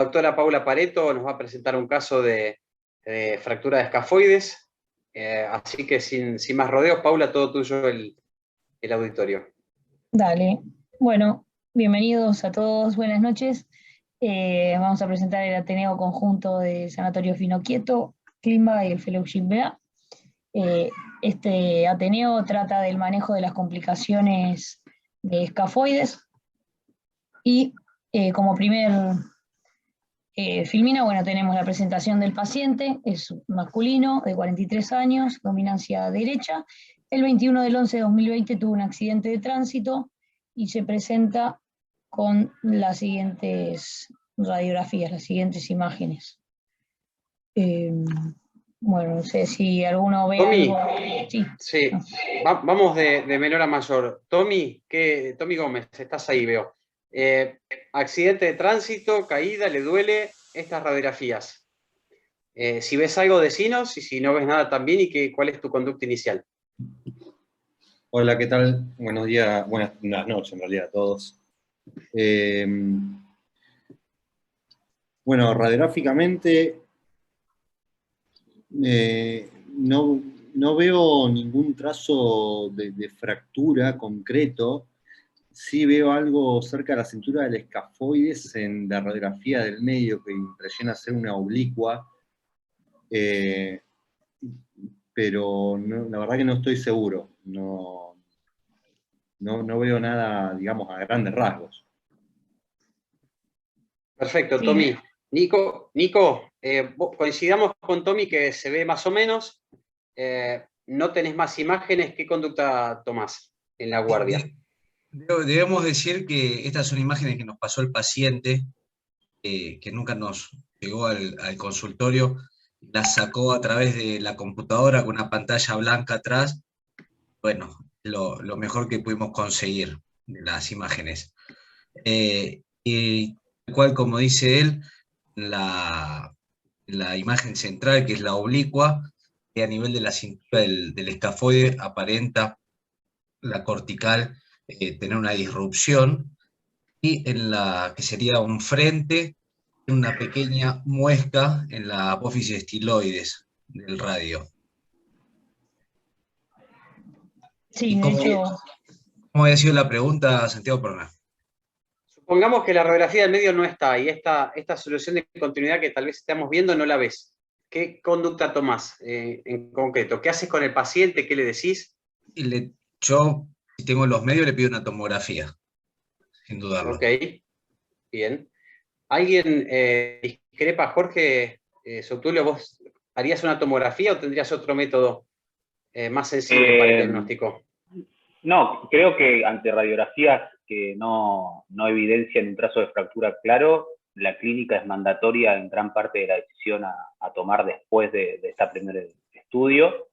doctora Paula Pareto nos va a presentar un caso de fractura de escafoides, así que sin más rodeos, Paula, todo tuyo el auditorio. Dale. Bueno, bienvenidos a todos, buenas noches. Vamos a presentar el Ateneo Conjunto de Sanatorio Finoquieto, Climba y el Fellowship BA. Este Ateneo trata del manejo de las complicaciones de escafoides y como primer filmina, bueno, tenemos la presentación del paciente, es masculino de 43 años, dominancia derecha. El 21 del 11 de 2020 tuvo un accidente de tránsito y se presenta con las siguientes radiografías, las siguientes imágenes. Bueno, no sé si alguno ve Tommy, algo. Sí. Vamos de menor a mayor. Tommy Gómez, estás ahí, veo. Accidente de tránsito, caída, le duele estas radiografías. Si ves algo, decinos, y si no ves nada también, y cuál es tu conducta inicial. Hola, ¿qué tal? Buenos días, buenas noches en realidad a todos. Bueno, radiográficamente no veo ningún trazo de fractura concreto. Sí veo algo cerca de la cintura del escafoides en la radiografía del medio que impresiona ser una oblicua, pero no, la verdad que no estoy seguro. No veo nada, digamos, a grandes rasgos. Perfecto, Tommy. Nico, coincidamos con Tommy que se ve más o menos. No tenés más imágenes. ¿Qué conducta tomás en la guardia? Debemos decir que estas son imágenes que nos pasó el paciente, que nunca nos llegó al consultorio, las sacó a través de la computadora con una pantalla blanca atrás. Bueno, lo mejor que pudimos conseguir de las imágenes. Y tal cual como dice él, la imagen central, que es la oblicua, que a nivel de la cintura del escafoide aparenta la cortical tener una disrupción, y en la que sería un frente, una pequeña muesca en la apófisis estiloides del radio. Sí, de hecho. ¿Cómo había sido la pregunta, Santiago Perna? Supongamos que la radiografía del medio no está, y esta solución de continuidad que tal vez estamos viendo no la ves. ¿Qué conducta tomás en concreto? ¿Qué haces con el paciente? ¿Qué le decís? Yo, si tengo los medios, le pido una tomografía, sin dudarlo. Ok, bien. ¿Alguien discrepa, Jorge Sotulio? ¿Vos harías una tomografía o tendrías otro método más sensible para el diagnóstico? No, creo que ante radiografías que no evidencian un trazo de fractura claro, la clínica es mandatoria en gran parte de la decisión a tomar después de este primer estudio.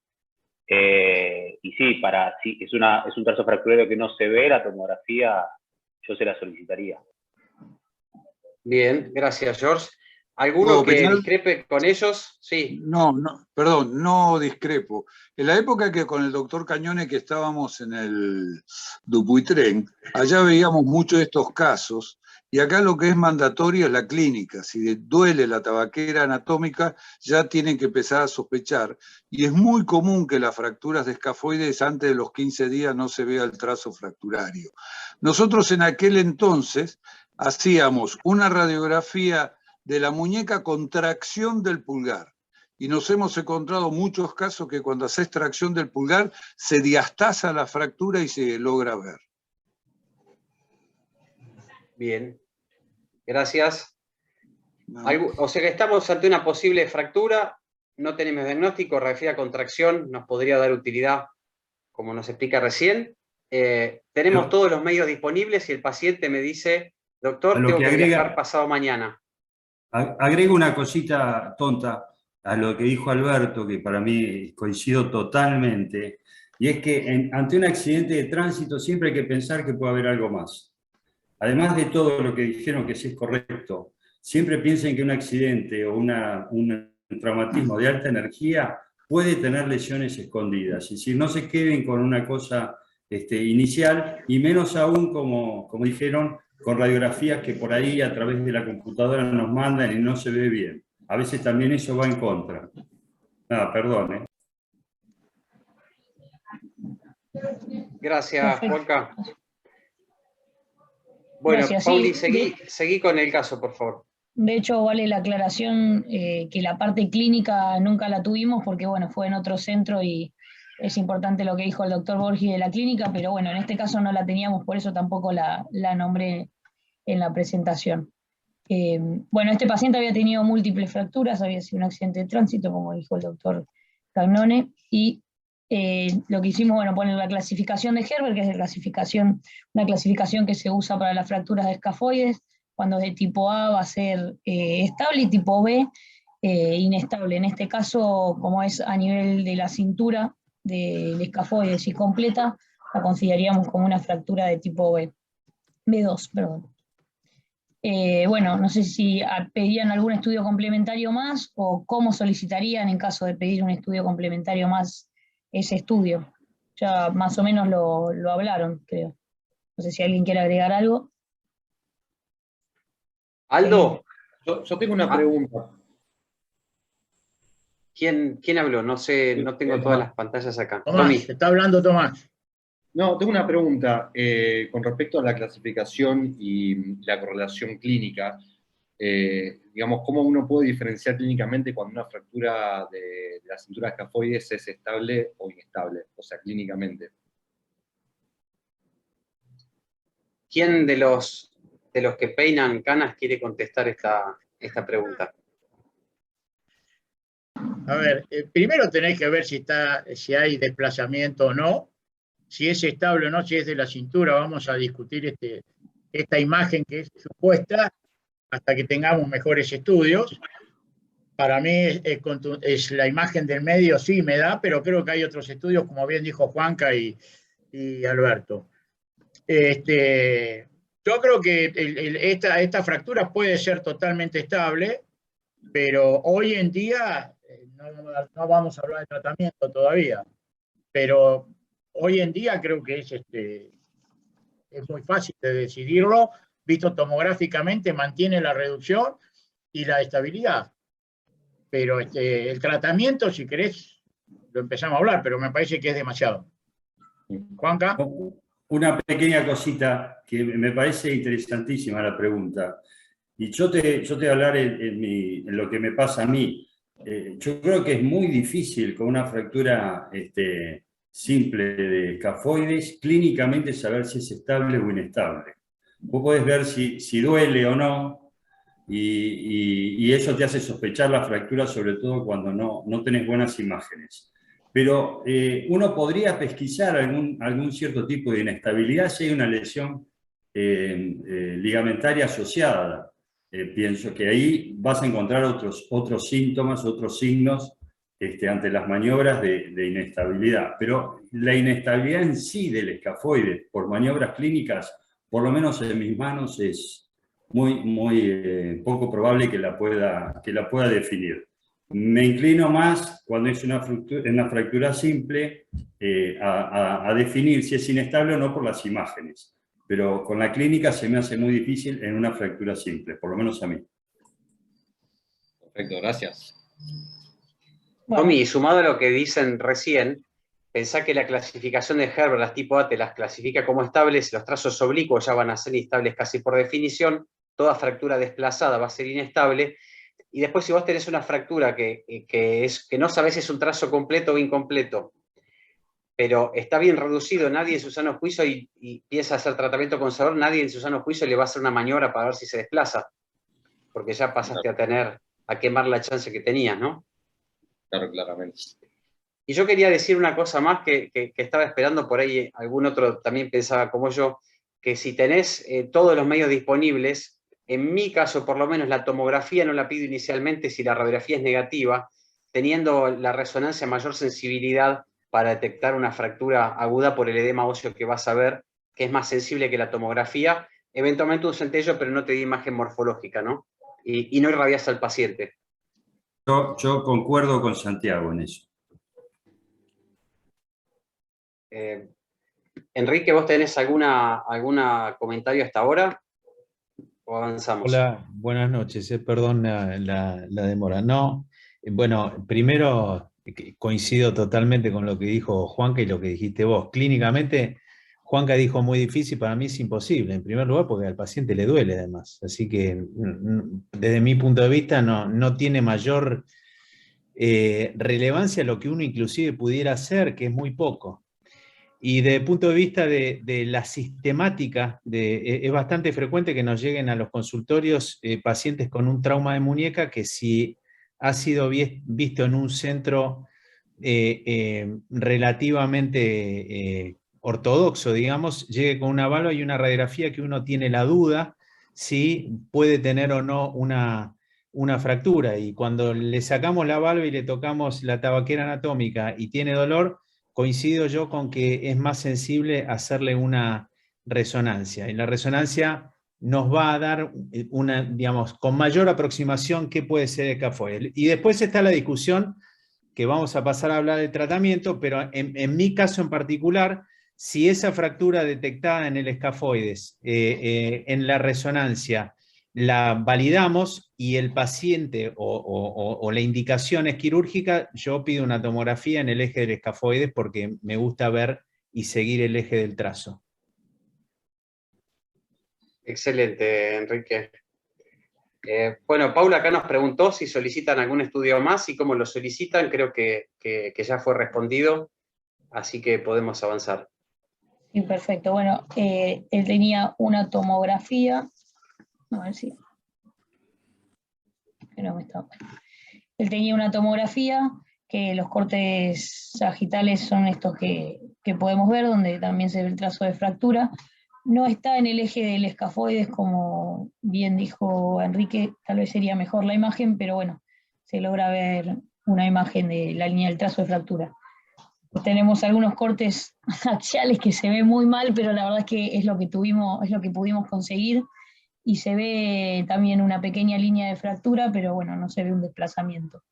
Y sí, si es un trazo fracturario que no se ve, la tomografía yo se la solicitaría. Bien, gracias, George. ¿Alguno que discrepe con ellos? Sí. Perdón, no discrepo. En la época que con el doctor Cañone que estábamos en el Dupuytren, allá veíamos muchos de estos casos, y acá lo que es mandatorio es la clínica. Si duele la tabaquera anatómica, ya tienen que empezar a sospechar, y es muy común que las fracturas de escafoides antes de los 15 días no se vea el trazo fracturario. Nosotros en aquel entonces hacíamos una radiografía de la muñeca con tracción del pulgar. Y nos hemos encontrado muchos casos que cuando haces tracción del pulgar se diastasa la fractura y se logra ver. Bien, gracias. O sea que estamos ante una posible fractura, no tenemos diagnóstico, radiografía con tracción nos podría dar utilidad, como nos explica recién. Tenemos todos los medios disponibles y el paciente me dice, doctor, tengo que viajar pasado mañana. Agrego una cosita tonta a lo que dijo Alberto, que para mí coincido totalmente, y es que ante un accidente de tránsito siempre hay que pensar que puede haber algo más. Además de todo lo que dijeron que sí es correcto, siempre piensen que un accidente o un traumatismo de alta energía puede tener lesiones escondidas, es decir, no se queden con una cosa inicial, y menos aún, como dijeron, con radiografías que por ahí a través de la computadora nos mandan y no se ve bien. A veces también eso va en contra. Nada, perdón. Gracias, Perfecto. Juanca. Bueno, Gracias, Pauli, sí. seguí con el caso, por favor. De hecho, vale la aclaración que la parte clínica nunca la tuvimos porque, bueno, fue en otro centro y es importante lo que dijo el doctor Borgi de la clínica, pero bueno, en este caso no la teníamos, por eso tampoco la nombré en la presentación. Bueno, este paciente había tenido múltiples fracturas, había sido un accidente de tránsito, como dijo el doctor Cagnone, y lo que hicimos, bueno, poner la clasificación de Gerber, que es una clasificación que se usa para las fracturas de escafoides. Cuando es de tipo A va a ser estable y tipo B inestable. En este caso, como es a nivel de la cintura del escafoides y completa, la consideraríamos como una fractura de tipo B2, perdón. Bueno, no sé si pedían algún estudio complementario más o cómo solicitarían en caso de pedir un estudio complementario más ese estudio. Ya más o menos lo hablaron, creo. No sé si alguien quiere agregar algo. Aldo, Yo tengo una pregunta. ¿quién habló? No sé, no tengo todas las pantallas acá. Tomás, te está hablando Tomás. No, tengo una pregunta con respecto a la clasificación y la correlación clínica. Digamos, ¿cómo uno puede diferenciar clínicamente cuando una fractura de la cintura escafoides es estable o inestable? O sea, clínicamente. ¿Quién de los que peinan canas quiere contestar esta pregunta? A ver, primero tenés que ver si hay desplazamiento o no, si es estable o no, si es de la cintura. Vamos a discutir esta imagen que es supuesta hasta que tengamos mejores estudios. Para mí es la imagen del medio, sí me da, pero creo que hay otros estudios, como bien dijo Juanca y Alberto. Yo creo que esta fractura puede ser totalmente estable, pero hoy en día no vamos a hablar de tratamiento todavía, pero hoy en día creo que es muy fácil de decidirlo, visto tomográficamente mantiene la reducción y la estabilidad. Pero el tratamiento, si querés, lo empezamos a hablar, pero me parece que es demasiado. Juanca. Una pequeña cosita que me parece interesantísima la pregunta. Y yo te voy a hablar en lo que me pasa a mí. Yo creo que es muy difícil con una fractura simple de escafoides clínicamente saber si es estable o inestable. Vos podés ver si duele o no, y eso te hace sospechar la fractura, sobre todo cuando no tenés buenas imágenes. Pero uno podría pesquisar algún cierto tipo de inestabilidad si hay una lesión ligamentaria asociada. Pienso que ahí vas a encontrar otros síntomas, otros signos ante las maniobras de inestabilidad. Pero la inestabilidad en sí del escafoide por maniobras clínicas, por lo menos en mis manos, es muy poco probable que la pueda definir. Me inclino más, cuando es una fractura simple, a definir si es inestable o no por las imágenes. Pero con la clínica se me hace muy difícil en una fractura simple, por lo menos a mí. Perfecto, gracias. Bueno. Tommy, sumado a lo que dicen recién, pensá que la clasificación de Gerber, las tipo A, te las clasifica como estables, los trazos oblicuos ya van a ser inestables casi por definición, toda fractura desplazada va a ser inestable, y después si vos tenés una fractura que no sabés si es un trazo completo o incompleto, pero está bien reducido, nadie en su sano juicio y piensa hacer tratamiento conservador, nadie en su sano juicio le va a hacer una maniobra para ver si se desplaza, porque ya pasaste a quemar la chance que tenías, ¿no? Claro, claramente. Y yo quería decir una cosa más que estaba esperando, por ahí algún otro también pensaba como yo, que si tenés todos los medios disponibles, en mi caso por lo menos la tomografía no la pido inicialmente si la radiografía es negativa, teniendo la resonancia mayor sensibilidad para detectar una fractura aguda por el edema óseo que vas a ver, que es más sensible que la tomografía, eventualmente un centello, pero no te da imagen morfológica, ¿no? Y no irradias al paciente. Yo concuerdo con Santiago en eso. Enrique, ¿vos tenés algún comentario hasta ahora? o avanzamos? Hola, buenas noches. Perdón la demora. No, bueno, primero coincido totalmente con lo que dijo Juanca y lo que dijiste vos. Clínicamente, Juanca dijo muy difícil, para mí es imposible. En primer lugar, porque al paciente le duele además. Así que desde mi punto de vista no tiene mayor relevancia lo que uno inclusive pudiera hacer, que es muy poco. Y desde el punto de vista de la sistemática, es bastante frecuente que nos lleguen a los consultorios pacientes con un trauma de muñeca que si ha sido visto en un centro relativamente ortodoxo, digamos, llegue con una válvula y una radiografía que uno tiene la duda si puede tener o no una fractura. Y cuando le sacamos la válvula y le tocamos la tabaquera anatómica y tiene dolor, coincido yo con que es más sensible hacerle una resonancia. Y la resonancia nos va a dar una, digamos, con mayor aproximación qué puede ser el escafoide. Y después está la discusión, que vamos a pasar a hablar del tratamiento, pero en mi caso en particular, si esa fractura detectada en el escafoides, en la resonancia, la validamos y el paciente o la indicación es quirúrgica, yo pido una tomografía en el eje del escafoides porque me gusta ver y seguir el eje del trazo. Excelente, Enrique. Bueno, Paula acá nos preguntó si solicitan algún estudio más y cómo lo solicitan. Creo que ya fue respondido, así que podemos avanzar. Sí, perfecto. Bueno, él tenía una tomografía. A ver si. No me está. Él tenía una tomografía que los cortes sagitales son estos que podemos ver, donde también se ve el trazo de fractura. No está en el eje del escafoides, como bien dijo Enrique, tal vez sería mejor la imagen, pero bueno, se logra ver una imagen de la línea del trazo de fractura. Tenemos algunos cortes axiales que se ve muy mal, pero la verdad es que es lo que pudimos conseguir, y se ve también una pequeña línea de fractura, pero bueno, no se ve un desplazamiento.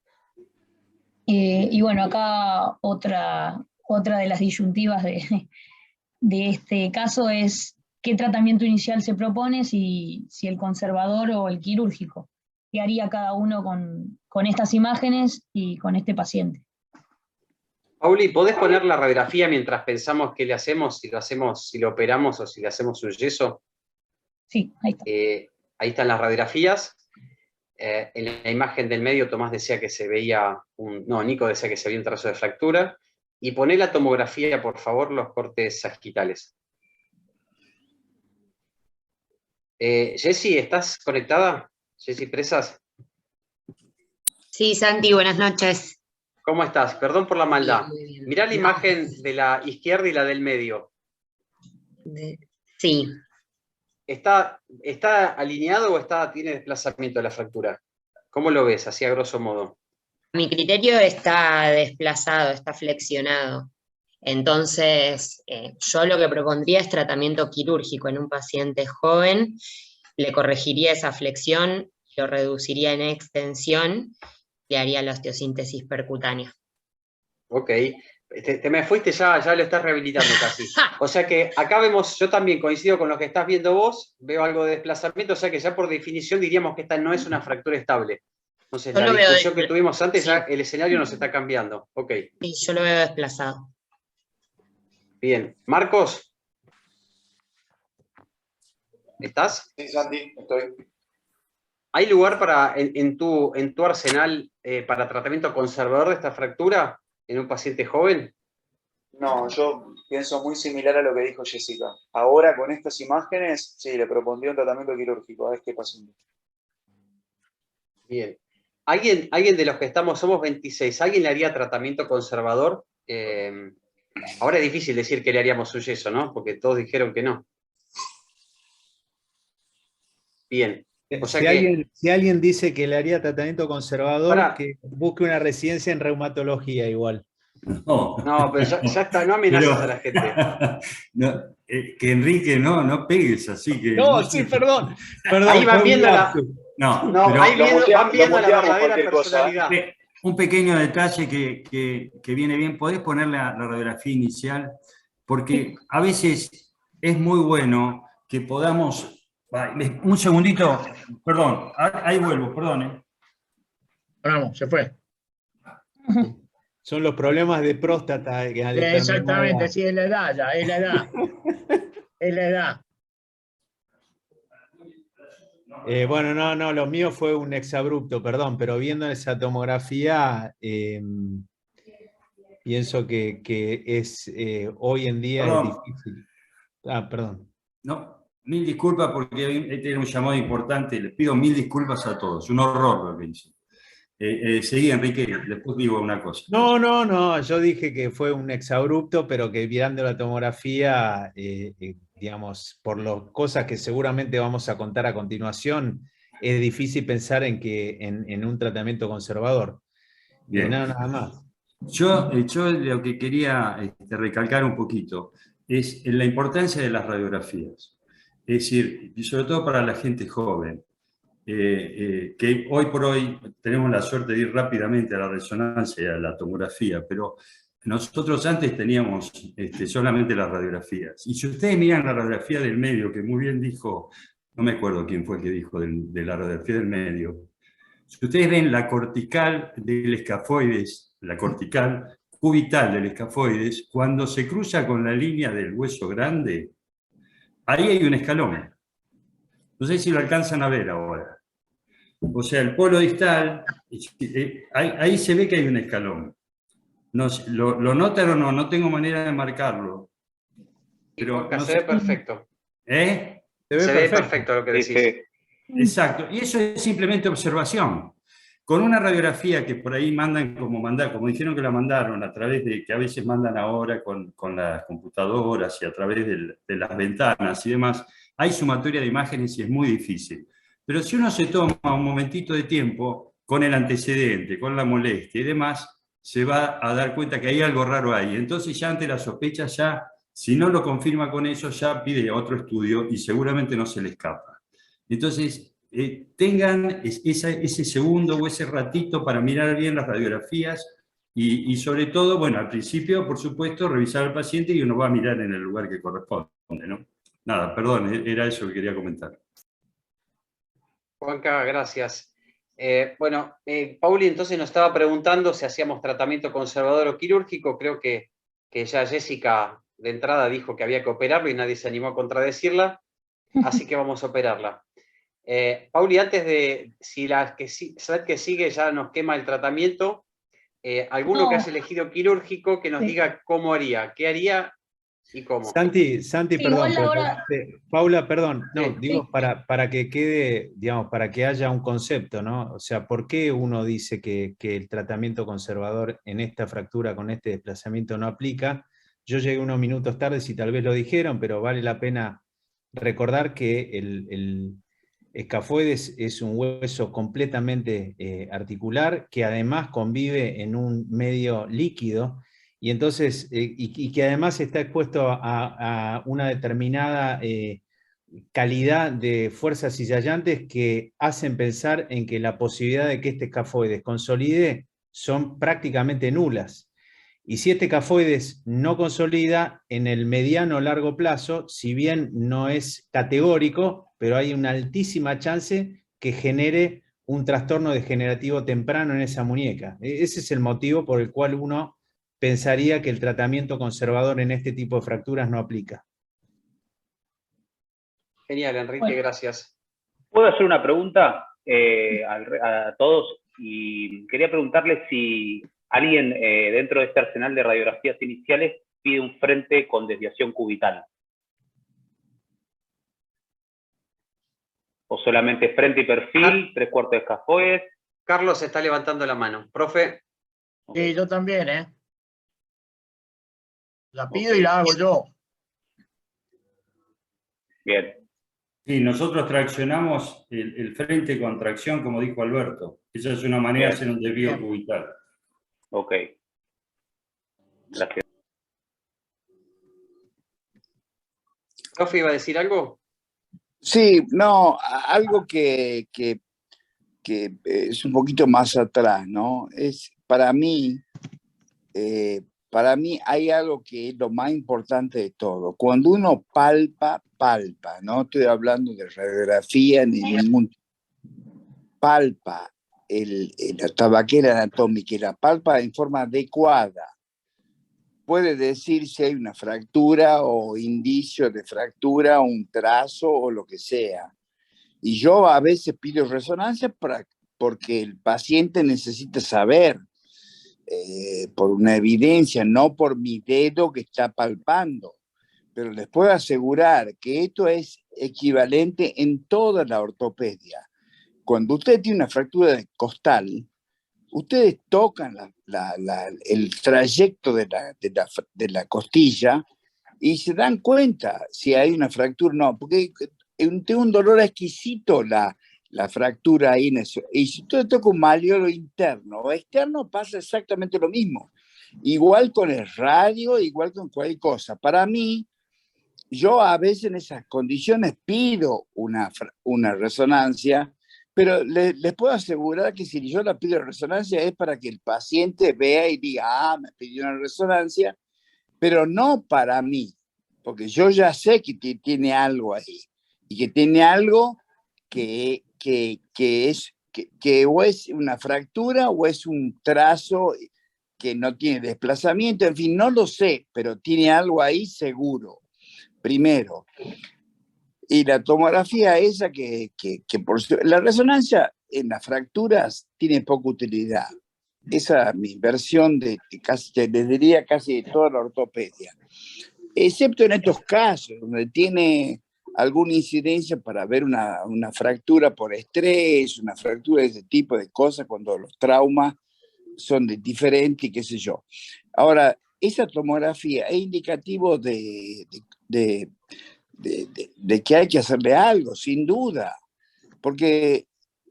Y bueno, acá otra de las disyuntivas de este caso es qué tratamiento inicial se propone, si el conservador o el quirúrgico. ¿Qué haría cada uno con estas imágenes y con este paciente? Pauli, ¿podés poner la radiografía mientras pensamos qué le hacemos, si lo operamos o si le hacemos un yeso? Sí, ahí está. Ahí están las radiografías. En la imagen del medio, Tomás decía que se veía Nico decía que se veía un trazo de fractura. Y poné la tomografía, por favor, los cortes sagitales. Jessy, ¿estás conectada? Jessy Presas. Sí, Santi, buenas noches. ¿Cómo estás? Perdón por la maldad. Muy bien. Mirá la imagen de la izquierda y la del medio. Sí. ¿Está alineado o tiene desplazamiento de la fractura? ¿Cómo lo ves, así a grosso modo? Mi criterio está desplazado, está flexionado. Entonces, yo lo que propondría es tratamiento quirúrgico en un paciente joven, le corregiría esa flexión, lo reduciría en extensión, le haría la osteosíntesis percutánea. Ok. Te me fuiste, ya lo estás rehabilitando casi. O sea que acá vemos, yo también coincido con lo que estás viendo vos, veo algo de desplazamiento, o sea que ya por definición diríamos que esta no es una fractura estable. Entonces la discusión que tuvimos antes, sí, ya el escenario nos está cambiando. Ok. Sí, yo lo veo desplazado. Bien. Marcos. ¿Estás? Sí, Santi, estoy. ¿Hay lugar en tu arsenal para tratamiento conservador de esta fractura en un paciente joven? No, yo pienso muy similar a lo que dijo Jessica. Ahora con estas imágenes, sí, le propondría un tratamiento quirúrgico a este paciente. Bien. ¿Alguien de los que somos 26, ¿alguien le haría tratamiento conservador? Ahora es difícil decir que le haríamos un yeso, ¿no? Porque todos dijeron que no. Bien. O sea si alguien dice que le haría tratamiento conservador, que busque una residencia en reumatología igual. No, pero ya está, no amenazas a la gente. No, que Enrique, no pegues así que. No, sí, perdón. Ahí van viendo van viendo la verdadera personalidad. Un pequeño detalle que viene bien, ¿podés poner la radiografía inicial? Porque a veces es muy bueno que podamos Un segundito, perdón, ahí vuelvo, perdón. Vamos, se fue. Son los problemas de próstata que a determinada Exactamente, edad. sí, es la edad ya, es la edad. Es la edad. Bueno, no, lo mío fue un exabrupto, perdón, pero viendo esa tomografía, pienso que es hoy en día Perdón. es difícil. Ah, perdón. No, mil disculpas porque este era un llamado importante, les pido mil disculpas a todos, un horror lo que hice. Seguí, Enrique, después digo una cosa. No, yo dije que fue un exabrupto, pero que mirando la tomografía, digamos, por las cosas que seguramente vamos a contar a continuación, es difícil pensar en un tratamiento conservador. Bien. Nada más. Yo lo que quería recalcar un poquito es la importancia de las radiografías. Es decir, y sobre todo para la gente joven, que hoy por hoy tenemos la suerte de ir rápidamente a la resonancia y a la tomografía, pero nosotros antes teníamos solamente las radiografías. Y si ustedes miran la radiografía del medio, que muy bien dijo, no me acuerdo quién fue el que dijo de la radiografía del medio, si ustedes ven la cortical del escafoides, la cortical cubital del escafoides, cuando se cruza con la línea del hueso grande, ahí hay un escalón. No sé si lo alcanzan a ver ahora. O sea, el polo distal, ahí se ve que hay un escalón. No, ¿lo notan o no? No tengo manera de marcarlo. Pero no se ve perfecto. ¿Eh? Se ve perfecto lo que decís. Exacto. Y eso es simplemente observación. Con una radiografía que por ahí mandan como dijeron que la mandaron, a través de, que a veces mandan ahora con las computadoras y a través de las ventanas y demás, hay sumatoria de imágenes y es muy difícil. Pero si uno se toma un momentito de tiempo con el antecedente, con la molestia y demás, se va a dar cuenta que hay algo raro ahí. Entonces ya ante la sospecha, ya, si no lo confirma con eso, ya pide otro estudio y seguramente no se le escapa. Entonces, tengan ese segundo o ese ratito para mirar bien las radiografías y sobre todo, bueno, al principio, por supuesto, revisar al paciente y uno va a mirar en el lugar que corresponde, ¿no? Nada, perdón, era eso que quería comentar. Juanca, gracias. Bueno, Pauli entonces nos estaba preguntando si hacíamos tratamiento conservador o quirúrgico. Creo que ya Jessica de entrada dijo que había que operarlo y nadie se animó a contradecirla, así que vamos a operarla. Pauli, antes de, si la que sigue ya nos quema el tratamiento, alguno que haya elegido quirúrgico que nos diga cómo haría, qué haría y cómo. Santi, perdón, Paula, perdón, no, Sí. digo para que quede, digamos, para que haya un concepto, ¿no? O sea, ¿por qué uno dice que el tratamiento conservador en esta fractura con este desplazamiento no aplica? Yo llegué unos minutos tarde, si tal vez lo dijeron, pero vale la pena recordar que el escafoides es un hueso completamente articular que además convive en un medio líquido y entonces, y que además está expuesto a una determinada calidad de fuerzas cizallantes que hacen pensar en que la posibilidad de que este escafoides consolide son prácticamente nulas. Y si este escafoides no consolida, en el mediano o largo plazo, si bien no es categórico, pero hay una altísima chance que genere un trastorno degenerativo temprano en esa muñeca. Ese es el motivo por el cual uno pensaría que el tratamiento conservador en este tipo de fracturas no aplica. Genial, Enrique, gracias. ¿Puedo hacer una pregunta a todos? Y quería preguntarles si alguien dentro de este arsenal de radiografías iniciales pide un frente con desviación cubital. ¿O solamente frente y perfil, 3/4 de escafoides? Carlos está levantando la mano. Profe. Sí, yo también, ¿eh? La pido y la hago yo. Bien. Sí, nosotros traccionamos el frente con tracción, como dijo Alberto. Esa es una manera de hacer un desvío cubital. Ok. Gracias. ¿Profe iba a decir algo? Sí, no, algo que es un poquito más atrás, ¿no? Es para mí, para mí hay algo que es lo más importante de todo. Cuando uno palpa, no estoy hablando de radiografía ni ningún... Palpa la tabaquera anatómica y la palpa en forma adecuada, puede decir si hay una fractura o indicio de fractura, un trazo o lo que sea. Y yo a veces pido resonancia porque el paciente necesita saber, por una evidencia, no por mi dedo que está palpando. Pero les puedo asegurar que esto es equivalente en toda la ortopedia. Cuando usted tiene una fractura de costal, ustedes tocan el trayecto de la costilla y se dan cuenta si hay una fractura o no, porque tengo un dolor exquisito la fractura ahí en eso. Y si usted toca un maliolo interno o externo, pasa exactamente lo mismo. Igual con el radio, igual con cualquier cosa. Para mí, yo a veces en esas condiciones pido una resonancia, pero les puedo asegurar que si yo la pido resonancia es para que el paciente vea y diga, me pidió una resonancia, pero no para mí, porque yo ya sé que tiene algo ahí, y que tiene algo que o es una fractura o es un trazo que no tiene desplazamiento, en fin, no lo sé, pero tiene algo ahí seguro, primero. Y la tomografía esa la resonancia en las fracturas tiene poca utilidad. Esa es mi versión les diría casi de toda la ortopedia. Excepto en estos casos, donde tiene alguna incidencia para ver una fractura por estrés, una fractura de ese tipo de cosas, cuando los traumas son diferentes y qué sé yo. Ahora, esa tomografía es indicativo de que hay que hacerle algo, sin duda. Porque,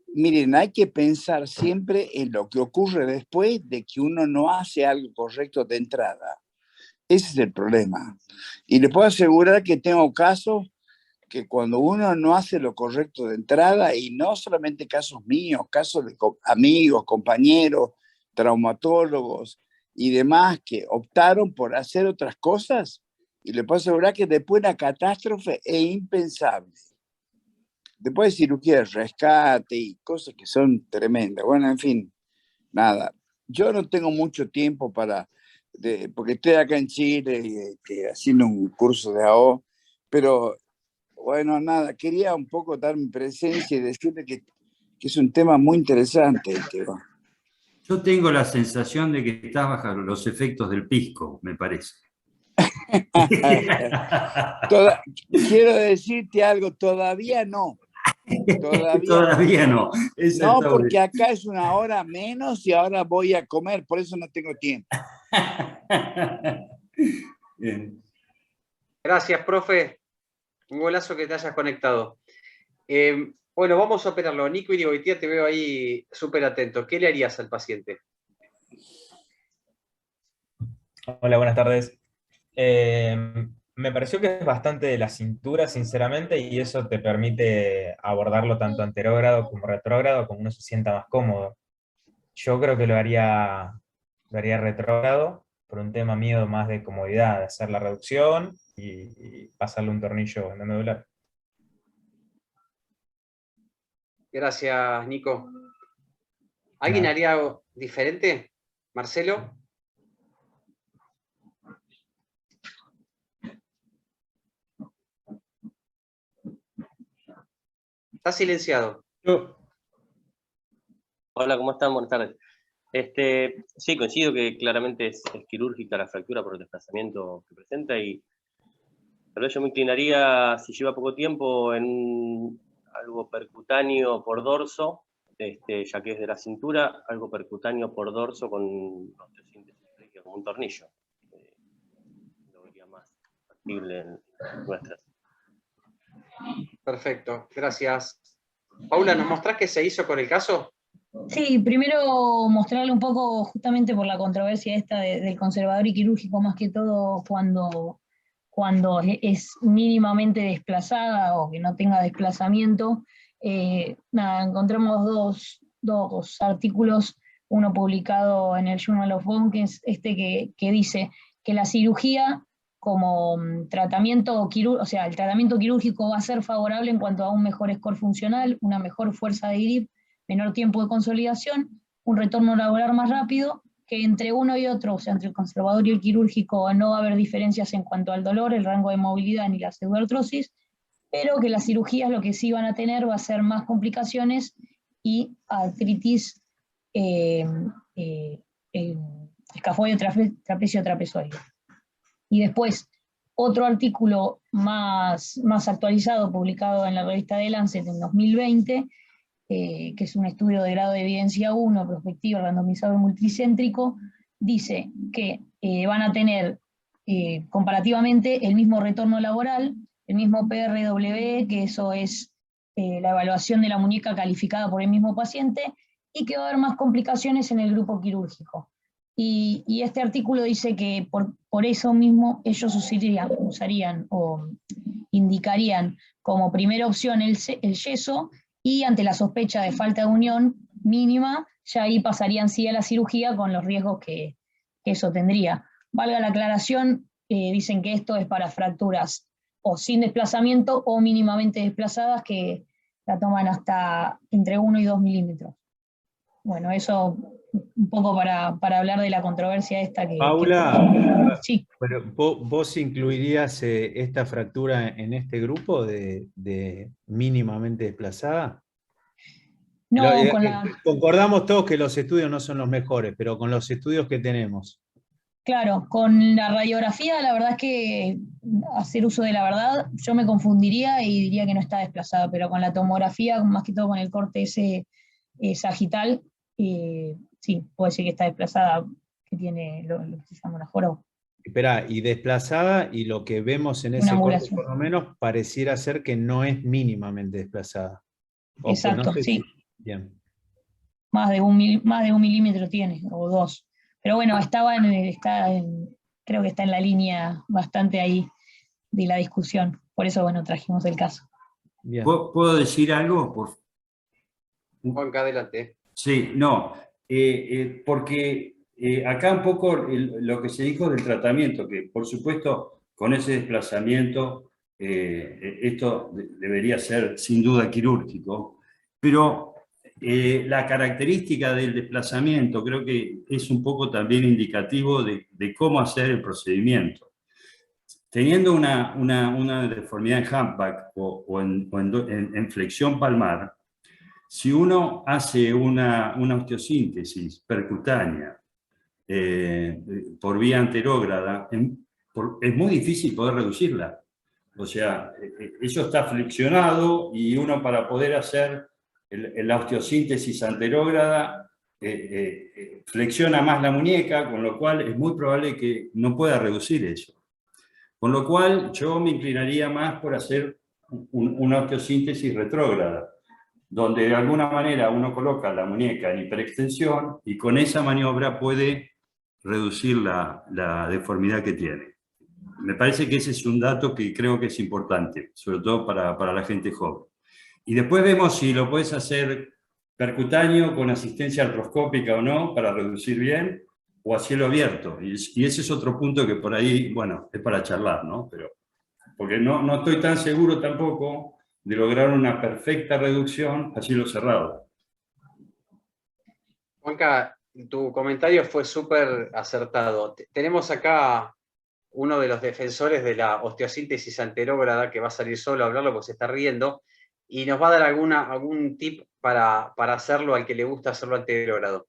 miren, hay que pensar siempre en lo que ocurre después de que uno no hace algo correcto de entrada. Ese es el problema. Y les puedo asegurar que tengo casos que cuando uno no hace lo correcto de entrada, y no solamente casos míos, casos de amigos, compañeros, traumatólogos y demás que optaron por hacer otras cosas, y le puedo asegurar que después de una catástrofe es impensable. Después de cirugía de rescate y cosas que son tremendas. Bueno, en fin, nada. Yo no tengo mucho tiempo porque estoy acá en Chile haciendo un curso de AO, pero bueno, nada, quería un poco dar mi presencia y decirle que es un tema muy interesante. Yo tengo la sensación de que estás bajo los efectos del pisco, me parece. Quiero decirte algo, todavía no. Todavía no. No, porque acá es una hora menos y ahora voy a comer, por eso no tengo tiempo. Bien. Gracias, profe. Un golazo que te hayas conectado. Bueno, vamos a operarlo. Nico Irigoitia, te veo ahí súper atento. ¿Qué le harías al paciente? Hola, buenas tardes. Me pareció que es bastante de la cintura, sinceramente, y eso te permite abordarlo tanto anterógrado como retrógrado, como uno se sienta más cómodo. Yo creo que lo haría retrógrado, por un tema mío más de comodidad, de hacer la reducción y pasarle un tornillo en el medular. Gracias, Nico. ¿Alguien haría algo diferente? ¿Marcelo? Está silenciado. Hola, ¿cómo están? Buenas tardes. Sí, coincido que claramente es quirúrgica la fractura por el desplazamiento que presenta, y tal vez yo me inclinaría, si lleva poco tiempo, en algo percutáneo por dorso, ya que es de la cintura, algo percutáneo por dorso con los 300 como un tornillo. Lo vería más factible en nuestras. Perfecto, gracias. Paula, ¿nos mostrás qué se hizo con el caso? Sí, primero mostrarle un poco, justamente por la controversia esta del conservador y quirúrgico, más que todo cuando es mínimamente desplazada o que no tenga desplazamiento. Encontramos dos artículos uno publicado en el Journal of Bone, que es que dice que la cirugía como tratamiento quirúrgico, o sea, el tratamiento quirúrgico va a ser favorable en cuanto a un mejor score funcional, una mejor fuerza de grip, menor tiempo de consolidación, un retorno laboral más rápido, que entre uno y otro, o sea, entre el conservador y el quirúrgico, no va a haber diferencias en cuanto al dolor, el rango de movilidad ni la pseudoartrosis, pero que las cirugías lo que sí van a tener va a ser más complicaciones y artritis escafoide trapecio trapezoide. Y después, otro artículo más actualizado, publicado en la revista The Lancet en 2020, que es un estudio de grado de evidencia 1, prospectivo, randomizado y multicéntrico, dice que van a tener comparativamente el mismo retorno laboral, el mismo PRW, que eso es la evaluación de la muñeca calificada por el mismo paciente, y que va a haber más complicaciones en el grupo quirúrgico. Y este artículo dice que por eso mismo ellos usarían o indicarían como primera opción el yeso, y ante la sospecha de falta de unión mínima, ya ahí pasarían sí a la cirugía con los riesgos que eso tendría. Valga la aclaración, dicen que esto es para fracturas o sin desplazamiento o mínimamente desplazadas, que la toman hasta entre 1 y 2 milímetros. Bueno, eso un poco para hablar de la controversia esta que... Paula, sí. Pero ¿vos incluirías esta fractura en este grupo de mínimamente desplazada? No, con la... Concordamos todos que los estudios no son los mejores, pero con los estudios que tenemos. Claro, con la radiografía la verdad es que hacer uso de la verdad, yo me confundiría y diría que no está desplazada, pero con la tomografía, más que todo con el corte ese sagital, sí, puede decir que está desplazada, que tiene lo que se llama una joroba. Espera, y desplazada, y lo que vemos en ese corte por lo menos pareciera ser que no es mínimamente desplazada. Exacto, no sé sí. Bien. Más de un milímetro tiene, o 2. Pero bueno, creo que está en la línea bastante ahí de la discusión. Por eso, bueno, trajimos el caso. Bien. ¿Puedo decir algo? Juanca, adelante. Sí, no, porque acá un poco lo que se dijo del tratamiento, que por supuesto con ese desplazamiento esto debería ser sin duda quirúrgico, pero la característica del desplazamiento creo que es un poco también indicativo de cómo hacer el procedimiento. Teniendo una deformidad en humpback o en flexión palmar, si uno hace una osteosíntesis percutánea por vía anterógrada, es muy difícil poder reducirla. O sea, eso está flexionado y uno para poder hacer la osteosíntesis anterógrada flexiona más la muñeca, con lo cual es muy probable que no pueda reducir eso. Con lo cual yo me inclinaría más por hacer una osteosíntesis retrógrada, donde de alguna manera uno coloca la muñeca en hiperextensión y con esa maniobra puede reducir la deformidad que tiene. Me parece que ese es un dato que creo que es importante, sobre todo para la gente joven. Y después vemos si lo puedes hacer percutáneo con asistencia artroscópica o no, para reducir bien, o a cielo abierto. Y ese es otro punto que por ahí, bueno, es para charlar, ¿no? Pero, porque no estoy tan seguro tampoco de lograr una perfecta reducción a cielo cerrado. Juanca, tu comentario fue súper acertado. Tenemos acá uno de los defensores de la osteosíntesis anterógrada, que va a salir solo a hablarlo porque se está riendo, y nos va a dar algún tip para hacerlo al que le gusta hacerlo anterógrado.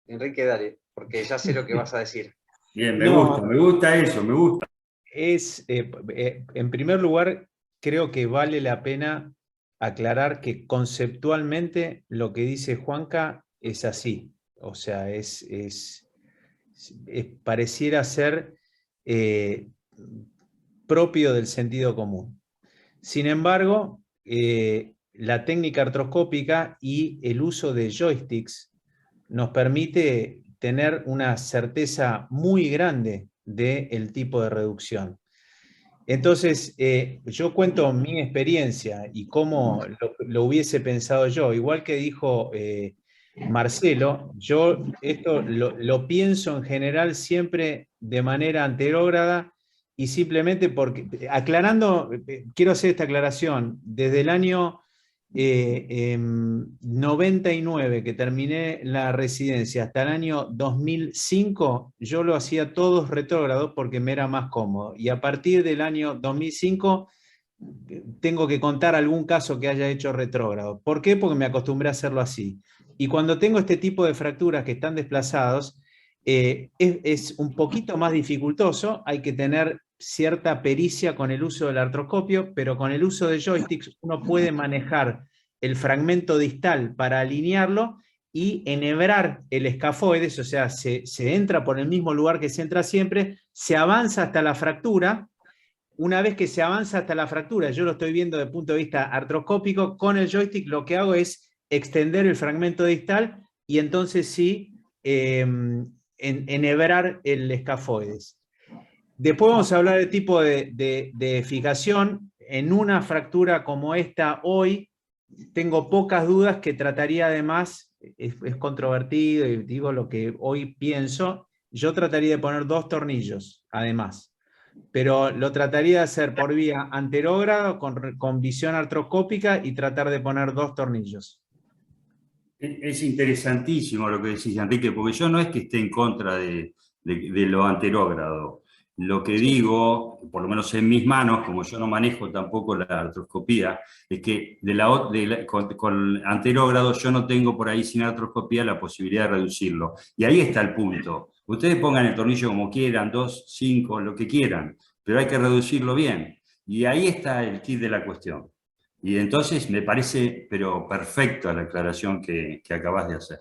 Enrique, dale, porque ya sé lo que vas a decir. Bien, me gusta eso, me gusta. En primer lugar, creo que vale la pena aclarar que conceptualmente lo que dice Juanca es así. O sea, pareciera ser propio del sentido común. Sin embargo, la técnica artroscópica y el uso de joysticks nos permite tener una certeza muy grande del tipo de reducción. Entonces, yo cuento mi experiencia y cómo lo hubiese pensado yo. Igual que dijo Marcelo, yo esto lo pienso en general siempre de manera anterógrada y simplemente porque, aclarando, quiero hacer esta aclaración, desde el año 99 que terminé la residencia hasta el año 2005, yo lo hacía todos retrógrados porque me era más cómodo. Y a partir del año 2005 tengo que contar algún caso que haya hecho retrógrado. ¿Por qué? Porque me acostumbré a hacerlo así. Y cuando tengo este tipo de fracturas que están desplazados, es un poquito más dificultoso, hay que tener cierta pericia con el uso del artroscopio, pero con el uso de joysticks uno puede manejar el fragmento distal para alinearlo y enhebrar el escafoides, o sea, se entra por el mismo lugar que se entra siempre, se avanza hasta la fractura. Una vez que se avanza hasta la fractura, yo lo estoy viendo desde el punto de vista artroscópico, con el joystick lo que hago es extender el fragmento distal y entonces sí enhebrar el escafoides. Después vamos a hablar del tipo de fijación. En una fractura como esta hoy, tengo pocas dudas que trataría además, es controvertido y digo lo que hoy pienso, yo trataría de poner 2 tornillos además, pero lo trataría de hacer por vía anterógrada con visión artroscópica y tratar de poner 2 tornillos. Es interesantísimo lo que decís, Enrique, porque yo no es que esté en contra de lo anterógrado. Lo que digo, por lo menos en mis manos, como yo no manejo tampoco la artroscopía, es que con anterógrado yo no tengo por ahí sin artroscopía la posibilidad de reducirlo. Y ahí está el punto. Ustedes pongan el tornillo como quieran, 2, 5, lo que quieran, pero hay que reducirlo bien. Y ahí está el kit de la cuestión. Y entonces me parece, pero perfecta la aclaración que acabas de hacer.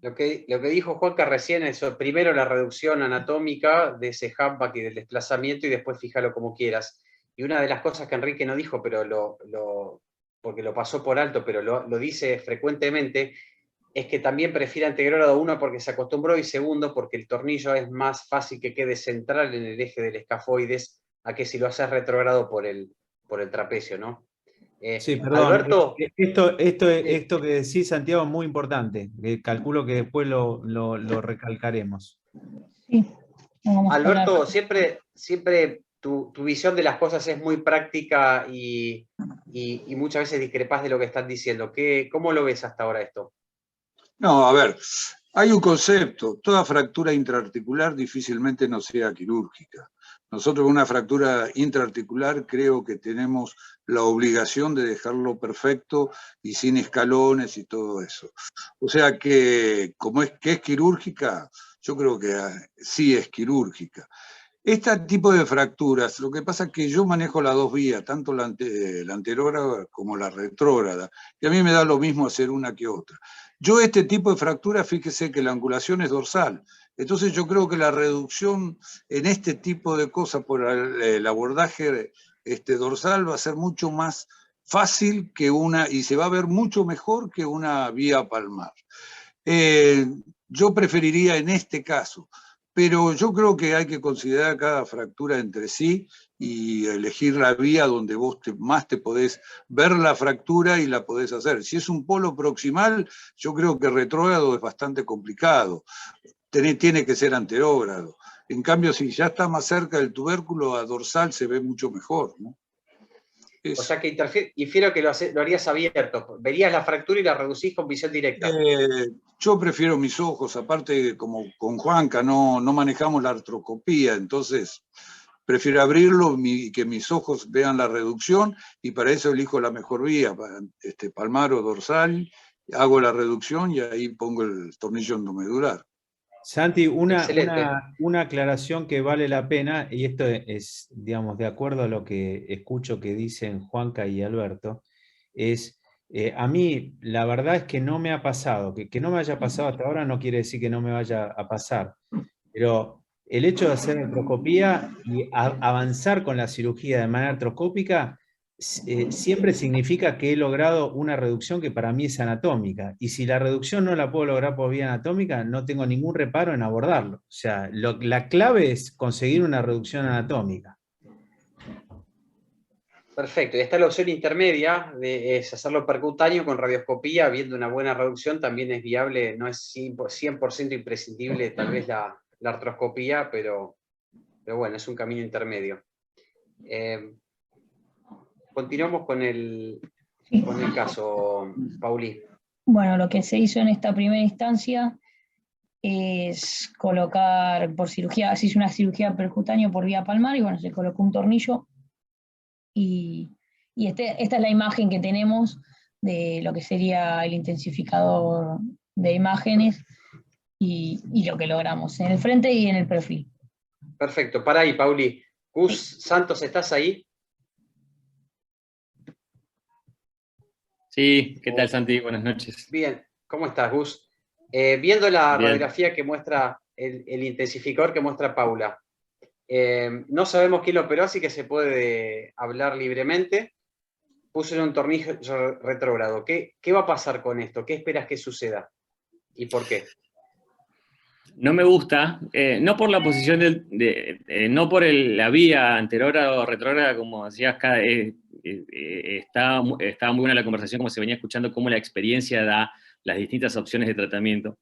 Lo que dijo Juanca recién es primero la reducción anatómica de ese humpback y del desplazamiento y después fíjalo como quieras. Y una de las cosas que Enrique no dijo, pero porque lo pasó por alto, pero lo dice frecuentemente, es que también prefiere anterógrado, uno porque se acostumbró y segundo porque el tornillo es más fácil que quede central en el eje del escafoides a que si lo haces retrógrado por el trapecio, ¿no? Sí, perdón. Alberto. Esto que decís, Santiago, es muy importante. Calculo que después lo recalcaremos. Sí. Alberto, siempre tu visión de las cosas es muy práctica y muchas veces discrepás de lo que están diciendo. ¿Cómo lo ves hasta ahora esto? No, a ver, hay un concepto. Toda fractura intraarticular difícilmente no sea quirúrgica. Nosotros con una fractura intraarticular creo que tenemos la obligación de dejarlo perfecto y sin escalones y todo eso. O sea que, como es que es quirúrgica, yo creo que sí es quirúrgica. Este tipo de fracturas, lo que pasa es que yo manejo las 2 vías, tanto la anterógrada como la retrógrada, y a mí me da lo mismo hacer una que otra. Yo este tipo de fractura, fíjese que la angulación es dorsal, entonces yo creo que la reducción en este tipo de cosas por el abordaje dorsal va a ser mucho más fácil que y se va a ver mucho mejor que una vía palmar. Yo preferiría en este caso, pero yo creo que hay que considerar cada fractura entre sí y elegir la vía donde vos más te podés ver la fractura y la podés hacer. Si es un polo proximal, yo creo que retrógrado es bastante complicado. Tiene que ser anterógrado. En cambio, si ya está más cerca del tubérculo, a dorsal se ve mucho mejor, ¿no? O sea que infiero que lo harías abierto. Verías la fractura y la reducís con visión directa. Yo prefiero mis ojos, aparte como con Juanca no manejamos la artroscopía, entonces prefiero abrirlo y que mis ojos vean la reducción y para eso elijo la mejor vía, palmar o dorsal, hago la reducción y ahí pongo el tornillo endomedular. Santi, una aclaración que vale la pena, y esto es, digamos, de acuerdo a lo que escucho que dicen Juanca y Alberto, es, a mí la verdad es que no me ha pasado, que no me haya pasado hasta ahora no quiere decir que no me vaya a pasar, pero el hecho de hacer artroscopía y avanzar con la cirugía de manera artroscópica siempre significa que he logrado una reducción que para mí es anatómica. Y si la reducción no la puedo lograr por vía anatómica, no tengo ningún reparo en abordarlo. O sea, la clave es conseguir una reducción anatómica. Perfecto, y está la opción intermedia, es hacerlo percutáneo con radioscopía, viendo una buena reducción, también es viable, no es 100% imprescindible tal vez la artroscopía, pero bueno, es un camino intermedio. Continuamos con el caso, Pauli. Bueno, lo que se hizo en esta primera instancia es colocar por cirugía, se hizo una cirugía percutánea por vía palmar y bueno, se colocó un tornillo y esta es la imagen que tenemos de lo que sería el intensificador de imágenes y lo que logramos en el frente y en el perfil. Perfecto, para ahí, Pauli. Gus Santos, ¿estás ahí? Sí, ¿qué tal, Santi? Buenas noches. Bien, ¿cómo estás, Gus? Viendo la radiografía que muestra, el intensificador que muestra Paula, no sabemos quién lo operó, así que se puede hablar libremente. Puso un tornillo retrógrado. ¿Qué va a pasar con esto? ¿Qué esperas que suceda? ¿Y por qué? No me gusta, no por la posición no por la vía anterógrada o retrógrada, como decías acá, estaba muy buena la conversación, como se venía escuchando, cómo la experiencia da las distintas opciones de tratamiento.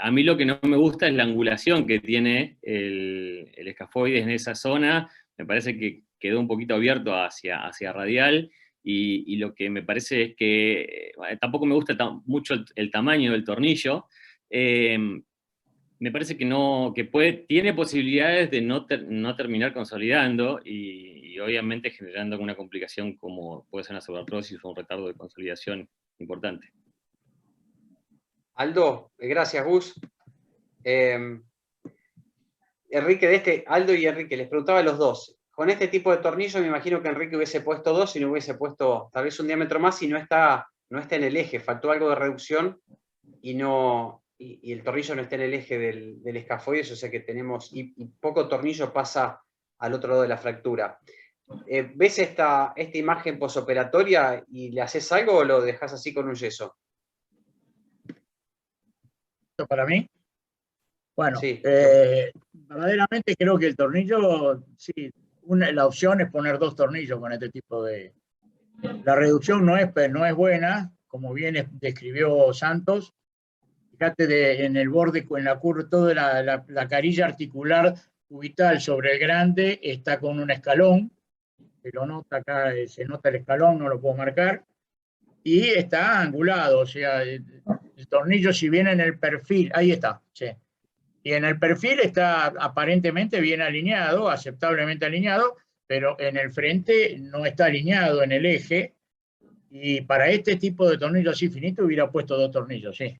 A mí lo que no me gusta es la angulación que tiene el escafoides en esa zona. Me parece que quedó un poquito abierto hacia radial, y lo que me parece es que tampoco me gusta mucho el tamaño del tornillo. Me parece que tiene posibilidades de no terminar consolidando y obviamente generando una complicación como puede ser una sobreartrosis o un retardo de consolidación importante. Aldo, gracias, Gus. Enrique, Aldo y Enrique, les preguntaba a los dos. Con este tipo de tornillo me imagino que Enrique hubiese puesto 2 y no hubiese puesto tal vez un diámetro más y no está en el eje, faltó algo de reducción y el tornillo no está en el eje del escafoides, o sea que tenemos, y poco tornillo pasa al otro lado de la fractura. ¿Ves esta imagen posoperatoria y le haces algo o lo dejas así con un yeso? ¿Para mí? Bueno, sí. verdaderamente creo que el tornillo, sí, la opción es poner 2 tornillos con este tipo de... La reducción no es buena, como bien describió Santos. Fíjate en el borde, en la curva, toda la carilla articular cubital sobre el grande está con un escalón. Se lo nota acá, se nota el escalón, no lo puedo marcar. Y está angulado, o sea, el tornillo, si viene en el perfil, ahí está, sí. Y en el perfil está aparentemente bien alineado, aceptablemente alineado, pero en el frente no está alineado en el eje. Y para este tipo de tornillo así finito hubiera puesto 2 tornillos, sí.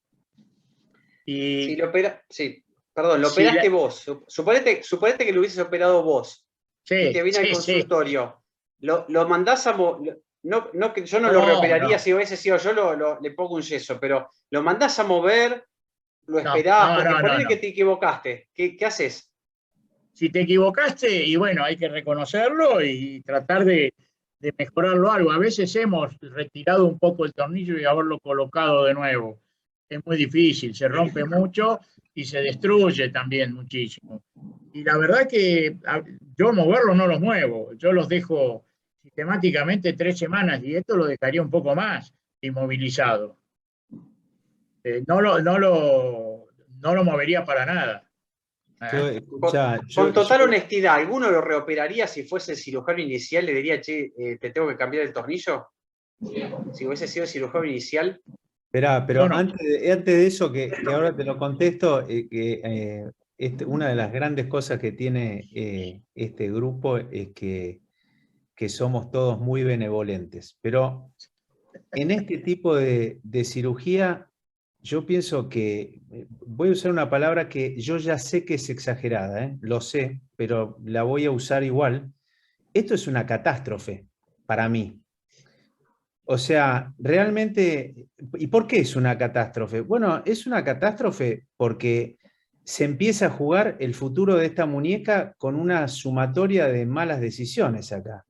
Y lo operaste vos. Suponete que lo hubieses operado vos. Sí, y te viene al consultorio. Lo mandás a... No, que yo no lo reoperaría, si hubiese sido yo, le pongo un yeso, pero lo mandás a mover, lo esperás, porque ponele que te equivocaste. ¿Qué haces? Si te equivocaste, y bueno, hay que reconocerlo y tratar de mejorarlo algo. A veces hemos retirado un poco el tornillo y haberlo colocado de nuevo. Es muy difícil, se rompe mucho y se destruye también muchísimo. Y la verdad que yo moverlo no los muevo, yo los dejo sistemáticamente 3 semanas y esto lo dejaría un poco más inmovilizado. No lo movería para nada. Con total honestidad, ¿alguno lo reoperaría si fuese el cirujano inicial? ¿Le diría, che, te tengo que cambiar el tornillo? Si hubiese sido el cirujano inicial. Esperá, pero antes de eso, que ahora te lo contesto, una de las grandes cosas que tiene este grupo es que somos todos muy benevolentes. Pero en este tipo de cirugía, yo pienso que, voy a usar una palabra que yo ya sé que es exagerada, lo sé, pero la voy a usar igual. Esto es una catástrofe para mí. O sea, realmente, ¿y por qué es una catástrofe? Bueno, es una catástrofe porque se empieza a jugar el futuro de esta muñeca con una sumatoria de malas decisiones acá.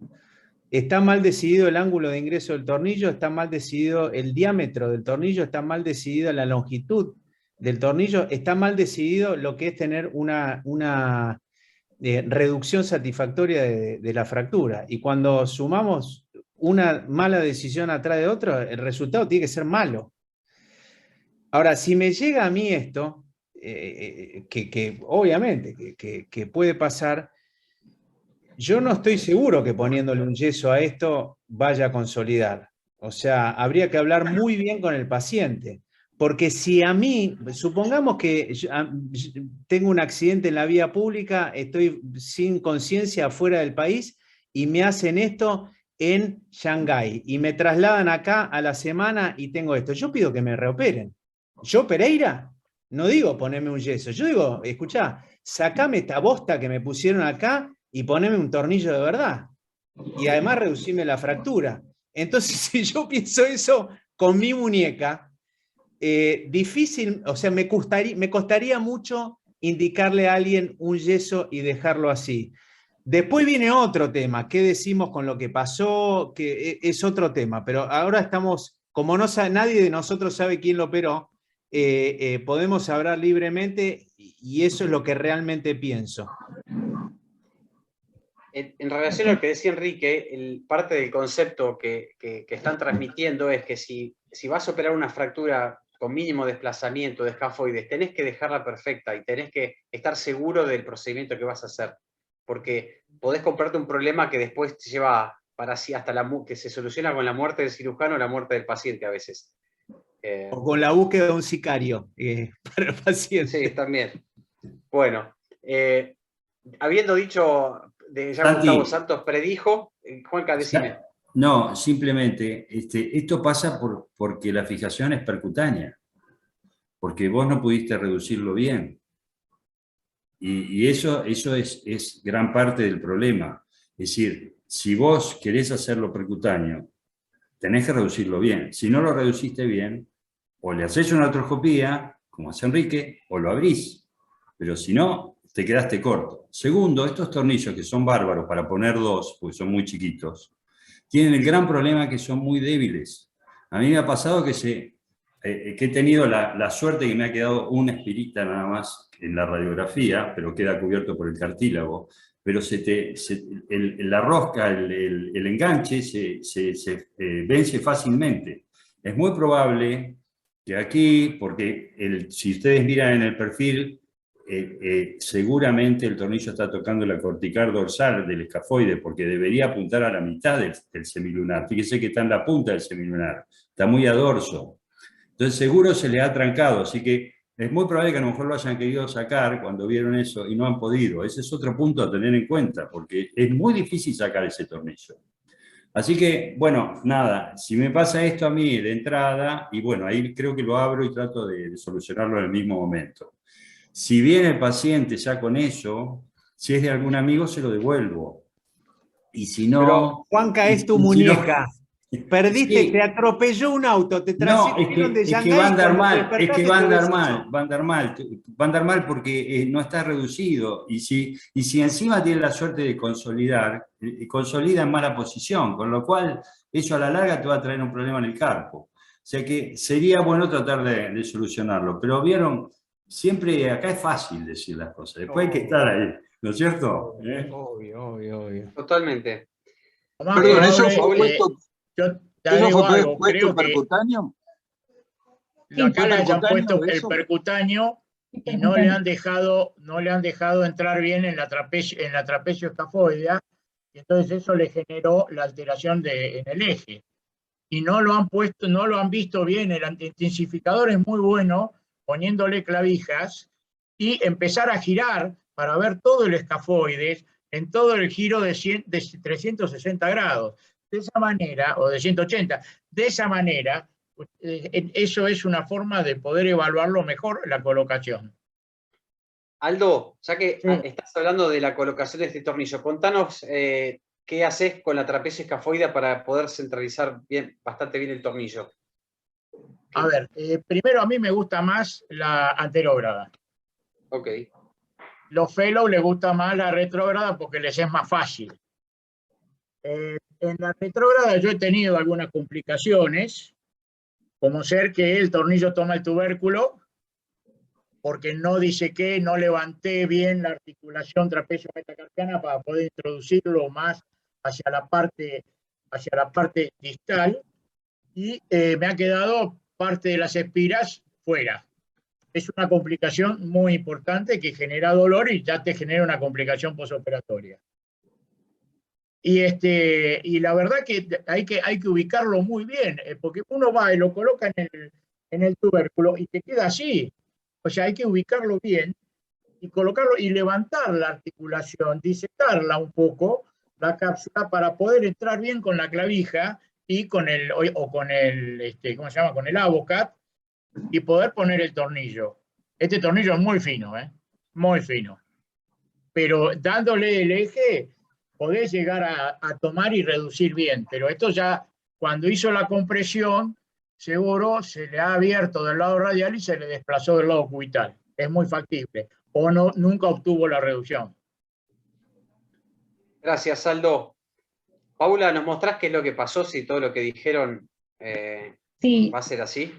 Está mal decidido el ángulo de ingreso del tornillo, está mal decidido el diámetro del tornillo, está mal decidida la longitud del tornillo, está mal decidido lo que es tener una reducción satisfactoria de la fractura. Y cuando sumamos una mala decisión atrás de otra, el resultado tiene que ser malo. Ahora, si me llega a mí esto, que obviamente que puede pasar, yo no estoy seguro que poniéndole un yeso a esto vaya a consolidar. O sea, habría que hablar muy bien con el paciente. Porque si a mí, supongamos que tengo un accidente en la vía pública, estoy sin conciencia fuera del país y me hacen esto en Shanghái y me trasladan acá a la semana y tengo esto. Yo pido que me reoperen. Yo, Pereira, no digo ponerme un yeso. Yo digo, escuchá, sacame esta bosta que me pusieron acá y poneme un tornillo de verdad. Y además reducirme la fractura. Entonces, si yo pienso eso con mi muñeca, difícil, o sea, me costaría mucho indicarle a alguien un yeso y dejarlo así. Después viene otro tema, ¿qué decimos con lo que pasó? Que es otro tema, pero ahora estamos, como no sabe, nadie de nosotros sabe quién lo operó, podemos hablar libremente y eso es lo que realmente pienso. En relación a lo que decía Enrique, parte del concepto que están transmitiendo es que si vas a operar una fractura con mínimo desplazamiento de escafoides, tenés que dejarla perfecta y tenés que estar seguro del procedimiento que vas a hacer. Porque podés comprarte un problema que después te lleva para así hasta que se soluciona con la muerte del cirujano o la muerte del paciente a veces. O con la búsqueda de un sicario para el paciente. Sí, también. Bueno, habiendo dicho, ya Santi, Gustavo Santos predijo, Juanca, decime. No, simplemente, esto pasa porque la fijación es percutánea, porque vos no pudiste reducirlo bien. Y eso es gran parte del problema. Es decir, si vos querés hacerlo percutáneo, tenés que reducirlo bien. Si no lo reduciste bien, o le haces una artroscopía, como hace Enrique, o lo abrís. Pero si no, te quedaste corto. Segundo, estos tornillos que son bárbaros para poner dos, porque son muy chiquitos, tienen el gran problema que son muy débiles. A mí me ha pasado que he tenido la suerte que me ha quedado una espirita nada más en la radiografía, pero queda cubierto por el cartílago, pero la rosca, el enganche se vence fácilmente. Es muy probable que aquí, porque si ustedes miran en el perfil, seguramente el tornillo está tocando la cortical dorsal del escafoide, porque debería apuntar a la mitad del semilunar. Fíjense que está en la punta del semilunar, está muy a dorso. Entonces seguro se le ha trancado, así que es muy probable que a lo mejor lo hayan querido sacar cuando vieron eso y no han podido. Ese es otro punto a tener en cuenta, porque es muy difícil sacar ese tornillo. Así que, bueno, nada, si me pasa esto a mí de entrada, y bueno, ahí creo que lo abro y trato de solucionarlo en el mismo momento. Si viene el paciente ya con eso, si es de algún amigo, se lo devuelvo. Y si no... Pero, Juanca, es tu muñeca. Perdiste, sí. Te atropelló un auto, te transfirieron de Shanghái. Es que va a andar mal, es que va a andar mal porque no está reducido. Y si encima tiene la suerte de consolidar, consolida en mala posición, con lo cual eso a la larga te va a traer un problema en el carpo. O sea que sería bueno tratar de solucionarlo. Pero vieron... Siempre acá es fácil decir las cosas, después hay que estar ahí, ¿no es cierto? Obvio. Totalmente. Perdón, ¿eso fue puesto percutáneo? Acá le hayan puesto el percutáneo y no le han dejado entrar bien en la trapecio escafoidea, y entonces eso le generó la alteración en el eje. Y no lo han visto bien, el intensificador es muy bueno, poniéndole clavijas y empezar a girar para ver todo el escafoides en todo el giro de 360 grados. De esa manera, o de 180, de esa manera, eso es una forma de poder evaluarlo mejor, la colocación. Aldo, ya que estás hablando de la colocación de este tornillo, contanos qué haces con la trapecio escafoidea para poder centralizar bastante bien el tornillo. A ver, primero a mí me gusta más la anterógrada. Ok. Los fellows les gusta más la retrógrada porque les es más fácil. En la retrógrada yo he tenido algunas complicaciones, como ser que el tornillo toma el tubérculo porque no disequé, no levanté bien la articulación trapecio-metacarpiana para poder introducirlo más hacia la parte distal, y me ha quedado parte de las espiras fuera. Es una complicación muy importante que genera dolor y ya te genera una complicación postoperatoria. Y la verdad que hay que ubicarlo muy bien, porque uno va y lo coloca en el tubérculo y te queda así. O sea, hay que ubicarlo bien y colocarlo y levantar la articulación, disecarla un poco, la cápsula, para poder entrar bien con la clavija y con el, o con el, ¿cómo se llama? Con el avocat, y poder poner el tornillo. Este tornillo es muy fino, muy fino. Pero dándole el eje, podés llegar a tomar y reducir bien. Pero esto ya, cuando hizo la compresión, seguro se le ha abierto del lado radial y se le desplazó del lado cubital. Es muy factible. O no, nunca obtuvo la reducción. Gracias, Aldo. Paula, ¿nos mostrás qué es lo que pasó, si todo lo que dijeron Sí. va a ser así?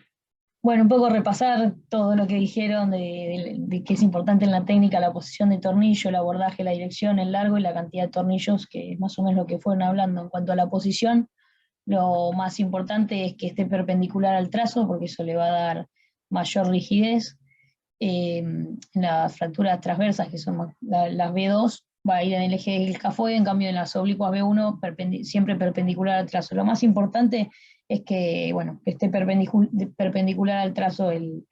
Bueno, un poco repasar todo lo que dijeron de que es importante en la técnica la posición de tornillo, el abordaje, la dirección, el largo y la cantidad de tornillos, que es más o menos lo que fueron hablando. En cuanto a la posición, lo más importante es que esté perpendicular al trazo, porque eso le va a dar mayor rigidez. En las fracturas transversas, que son las B2, va a ir en el eje del escafoide, en cambio en las oblicuas B1 siempre perpendicular al trazo. Lo más importante es que, bueno, que esté perpendicular al trazo el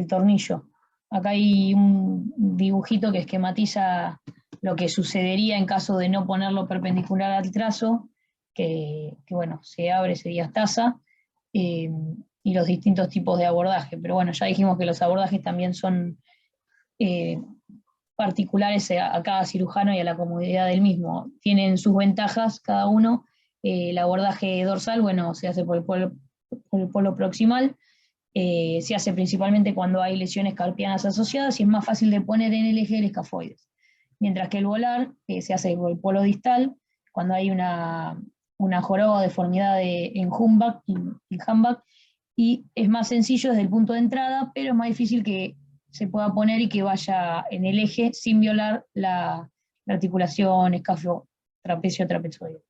tornillo. Acá hay un dibujito que esquematiza lo que sucedería en caso de no ponerlo perpendicular al trazo, que bueno, se abre, se diastasa, y los distintos tipos de abordaje. Pero bueno, ya dijimos que los abordajes también son particulares a cada cirujano y a la comodidad del mismo. Tienen sus ventajas cada uno. El abordaje dorsal, bueno, se hace por el polo proximal, se hace principalmente cuando hay lesiones carpianas asociadas y es más fácil de poner en el eje del escafoides. Mientras que el volar se hace por el polo distal, cuando hay una joroba o deformidad en humback y es más sencillo desde el punto de entrada, pero es más difícil que se pueda poner y que vaya en el eje sin violar la articulación escafo-trapecio-trapezoide.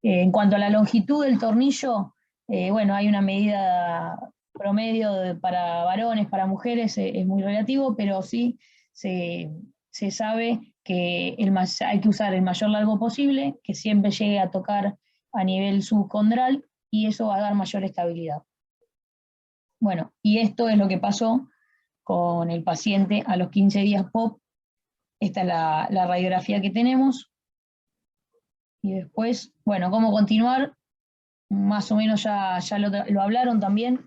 En cuanto a la longitud del tornillo, bueno, hay una medida promedio para varones, para mujeres, es muy relativo, pero sí se sabe que hay que usar el mayor largo posible, que siempre llegue a tocar a nivel subcondral, y eso va a dar mayor estabilidad. Bueno, y esto es lo que pasó con el paciente a los 15 días POP. Esta es la radiografía que tenemos. Y después, bueno, cómo continuar, más o menos ya lo hablaron también.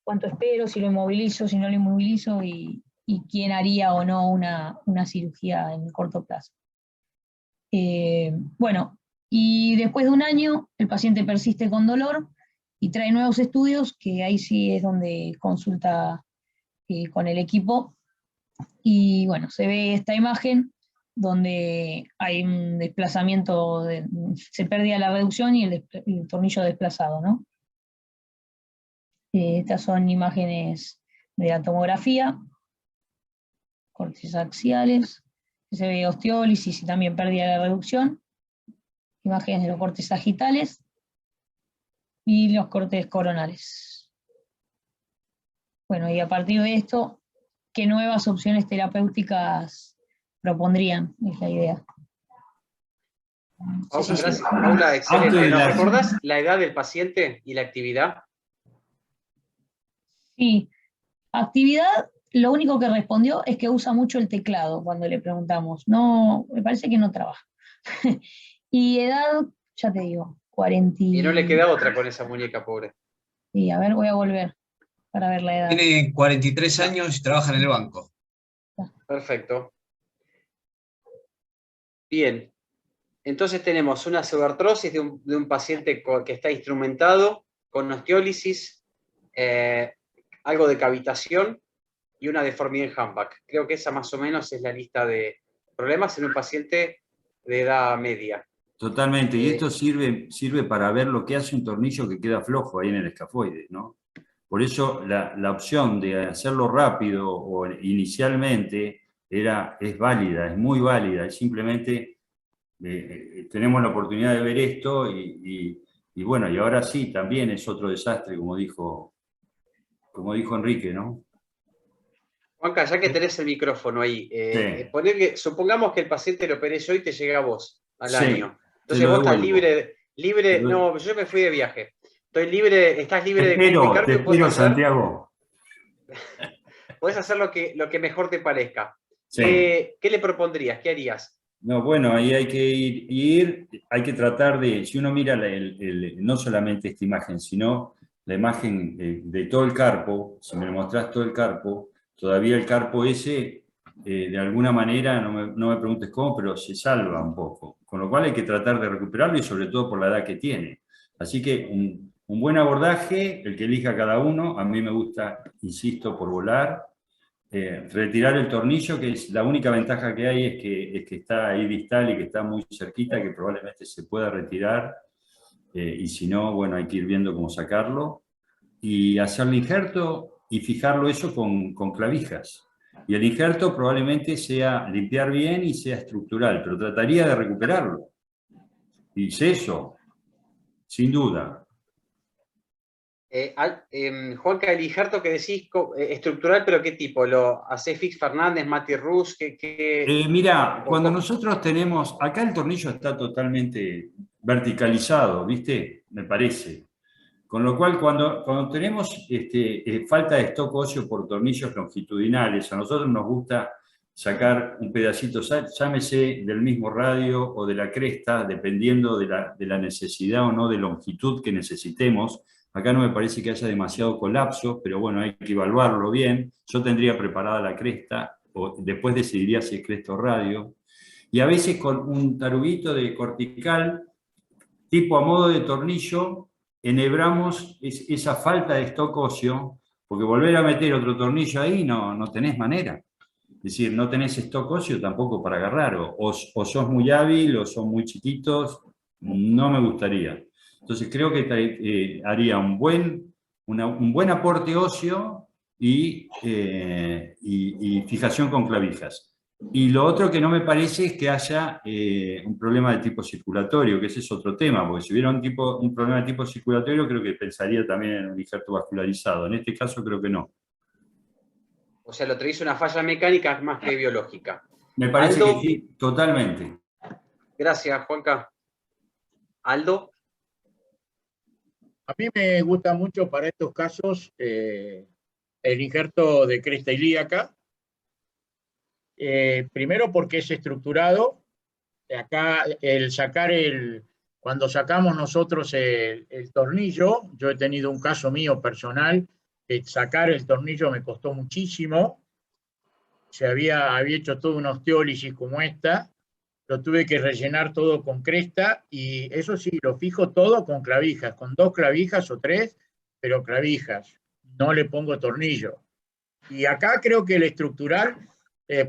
Cuánto espero, si lo inmovilizo, si no lo inmovilizo, y quién haría o no una cirugía en el corto plazo. Bueno, y después de un año, el paciente persiste con dolor y trae nuevos estudios, que ahí sí es donde consulta con el equipo. Y bueno, se ve esta imagen donde hay un desplazamiento, se perdía la reducción y el tornillo desplazado, ¿no? Estas son imágenes de la tomografía, cortes axiales, se ve osteólisis y también pérdida de la reducción, imágenes de los cortes sagitales y los cortes coronales. Bueno, y a partir de esto, ¿qué nuevas opciones terapéuticas propondrían? Es la idea. Gracias, Paula, excelente. ¿Nos recordás la edad del paciente y la actividad? Sí, actividad, lo único que respondió es que usa mucho el teclado cuando le preguntamos. No, me parece que no trabaja. Y edad, ya te digo, 40. Y no le queda otra con esa muñeca, pobre. Y a ver, voy a volver para ver la edad. Tiene 43 años y trabaja en el banco. Perfecto. Bien. Entonces tenemos una pseudoartrosis de un paciente que está instrumentado, con osteólisis, algo de cavitación y una deformidad en humback. Creo que esa más o menos es la lista de problemas en un paciente de edad media. Totalmente, y esto sirve para ver lo que hace un tornillo que queda flojo ahí en el escafoide, ¿no? Por eso la opción de hacerlo rápido o inicialmente es válida, es muy válida, es simplemente tenemos la oportunidad de ver esto y bueno, y ahora sí, también es otro desastre, como dijo Enrique, ¿no? Juanca, ya que tenés el micrófono ahí, Sí. supongamos que el paciente lo operé yo y te llega a vos al Sí, año. te Entonces lo vos estás devuelvo. no, yo me fui de viaje. Estás libre de Te comunicarme y espero, Santiago. podés hacer lo que mejor te parezca. Sí. ¿Qué le propondrías? ¿Qué harías? No, bueno, ahí hay que hay que tratar de, si uno mira no solamente esta imagen, sino la imagen de todo el carpo, si me lo mostrás todo el carpo, todavía el carpo ese, de alguna manera, no me preguntes cómo, pero se salva un poco. Con lo cual hay que tratar de recuperarlo y sobre todo por la edad que tiene. Así que un buen abordaje, el que elija cada uno, a mí me gusta, insisto, por volar. Retirar el tornillo, que es la única ventaja que hay, es que está ahí distal y que está muy cerquita, que probablemente se pueda retirar, y si no, bueno, hay que ir viendo cómo sacarlo, y hacer el injerto y fijarlo eso con clavijas. Y el injerto probablemente sea limpiar bien y sea estructural, pero trataría de recuperarlo. Y eso, sin duda. Juanca, el injerto que decís estructural, pero ¿qué tipo? ¿Lo hace Fix Fernández, Mati Rus? Mira, cuando nosotros tenemos, acá el tornillo está totalmente verticalizado, ¿viste? Me parece. Con lo cual, cuando tenemos falta de stock óseo por tornillos longitudinales, a nosotros nos gusta sacar un pedacito, llámese del mismo radio o de la cresta, dependiendo de la necesidad o no de longitud que necesitemos. Acá no me parece que haya demasiado colapso, pero bueno, hay que evaluarlo bien. Yo tendría preparada la cresta, o después decidiría si es cresta o radio. Y a veces con un tarubito de cortical, tipo a modo de tornillo, enhebramos esa falta de stock óseo, porque volver a meter otro tornillo ahí no tenés manera. Es decir, no tenés stock óseo tampoco para agarrar, o sos muy hábil o son muy chiquitos, no me gustaría. Entonces creo que haría un buen aporte óseo y fijación con clavijas. Y lo otro que no me parece es que haya un problema de tipo circulatorio, que ese es otro tema, porque si hubiera un problema de tipo circulatorio, creo que pensaría también en un injerto vascularizado. En este caso creo que no. O sea, lo traes una falla mecánica más que biológica. Me parece que sí, totalmente. Gracias, Juanca. Aldo. A mí me gusta mucho para estos casos el injerto de cresta ilíaca. Primero porque es estructurado. Acá cuando sacamos nosotros el tornillo, yo he tenido un caso mío personal, que sacar el tornillo me costó muchísimo. Se había hecho toda una osteólisis como esta, lo tuve que rellenar todo con cresta, y eso sí, lo fijo todo con clavijas, con 2 clavijas o 3, pero clavijas, no le pongo tornillo. Y acá creo que el estructural,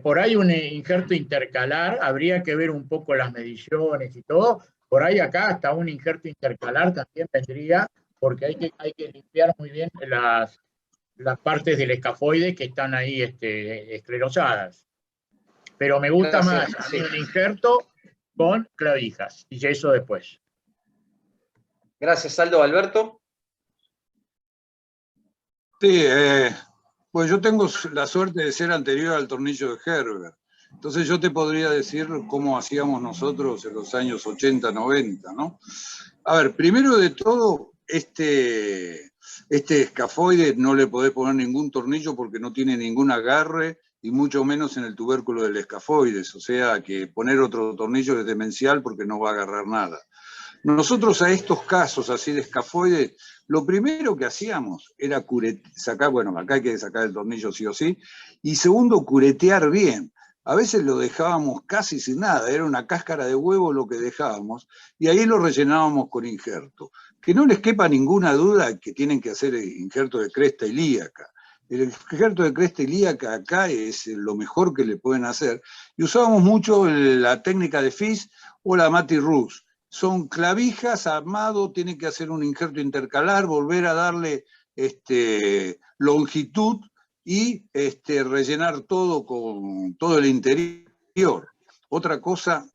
por ahí un injerto intercalar, habría que ver un poco las mediciones y todo, por ahí acá hasta un injerto intercalar también vendría, porque hay que limpiar muy bien las partes del escafoide que están ahí esclerosadas. Pero me gusta más a mí un injerto con clavijas, y eso después. Gracias, Aldo. Alberto. Sí, pues yo tengo la suerte de ser anterior al tornillo de Herbert. Entonces yo te podría decir cómo hacíamos nosotros en los años 80, 90, ¿no? A ver, primero de todo, este escafoide no le podés poner ningún tornillo porque no tiene ningún agarre, y mucho menos en el tubérculo del escafoides, o sea que poner otro tornillo es demencial porque no va a agarrar nada. Nosotros a estos casos así de escafoides, lo primero que hacíamos era sacar, bueno, acá hay que sacar el tornillo sí o sí, y segundo, curetear bien. A veces lo dejábamos casi sin nada, era una cáscara de huevo lo que dejábamos, y ahí lo rellenábamos con injerto. Que no les quepa ninguna duda que tienen que hacer el injerto de cresta ilíaca. El injerto de cresta ilíaca acá es lo mejor que le pueden hacer, y usábamos mucho la técnica de Fis o la Mati Rus. Son clavijas, armado, tiene que hacer un injerto intercalar, volver a darle longitud y rellenar todo con todo el interior. Otra cosa,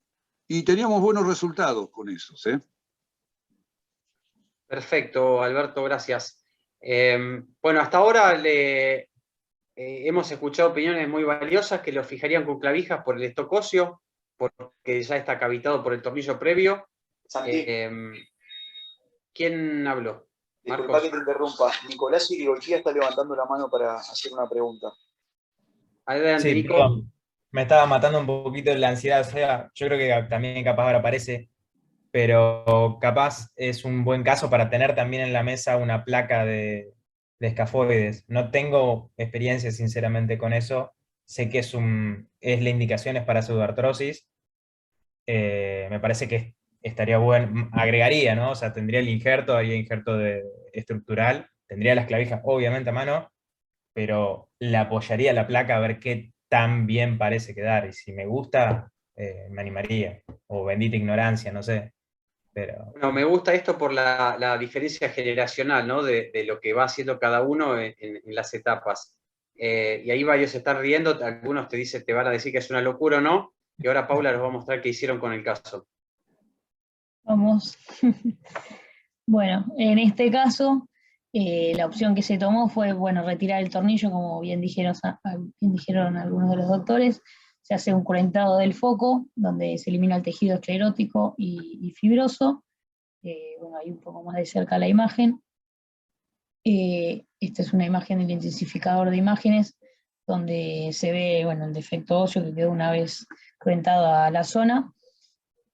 y teníamos buenos resultados con eso, ¿sí? Perfecto, Alberto, gracias. Bueno, hasta ahora hemos escuchado opiniones muy valiosas que lo fijarían con clavijas por el estoc óseo, porque ya está cavitado por el tornillo previo. ¿Quién habló? Disculpa que te interrumpa. Nicolás Irigoyen está levantando la mano para hacer una pregunta. Adelante, Sí, Nico. perdón. Me estaba matando un poquito la ansiedad. O sea, yo creo que también capaz ahora aparece, pero capaz es un buen caso para tener también en la mesa una placa de escafoides. No tengo experiencia, sinceramente, con eso. Sé que es la indicación es para pseudoartrosis. Me parece que estaría bueno, agregaría, ¿no? O sea, tendría el injerto, haría injerto estructural, tendría las clavijas obviamente a mano, pero le apoyaría la placa a ver qué tan bien parece quedar. Y si me gusta, me animaría. O bendita ignorancia, no sé. Pero... Bueno, me gusta esto por la diferencia generacional, ¿no? De lo que va haciendo cada uno en las etapas. Y ahí varios se están riendo, algunos te van a decir que es una locura o no, y ahora Paula les va a mostrar qué hicieron con el caso. Vamos. Bueno, en este caso, la opción que se tomó fue, bueno, retirar el tornillo, como bien dijeron algunos de los doctores. Se hace un curentado del foco, donde se elimina el tejido esclerótico y fibroso. Bueno, ahí un poco más de cerca la imagen. Esta es una imagen del intensificador de imágenes, donde se ve, bueno, el defecto óseo que quedó una vez curentado a la zona.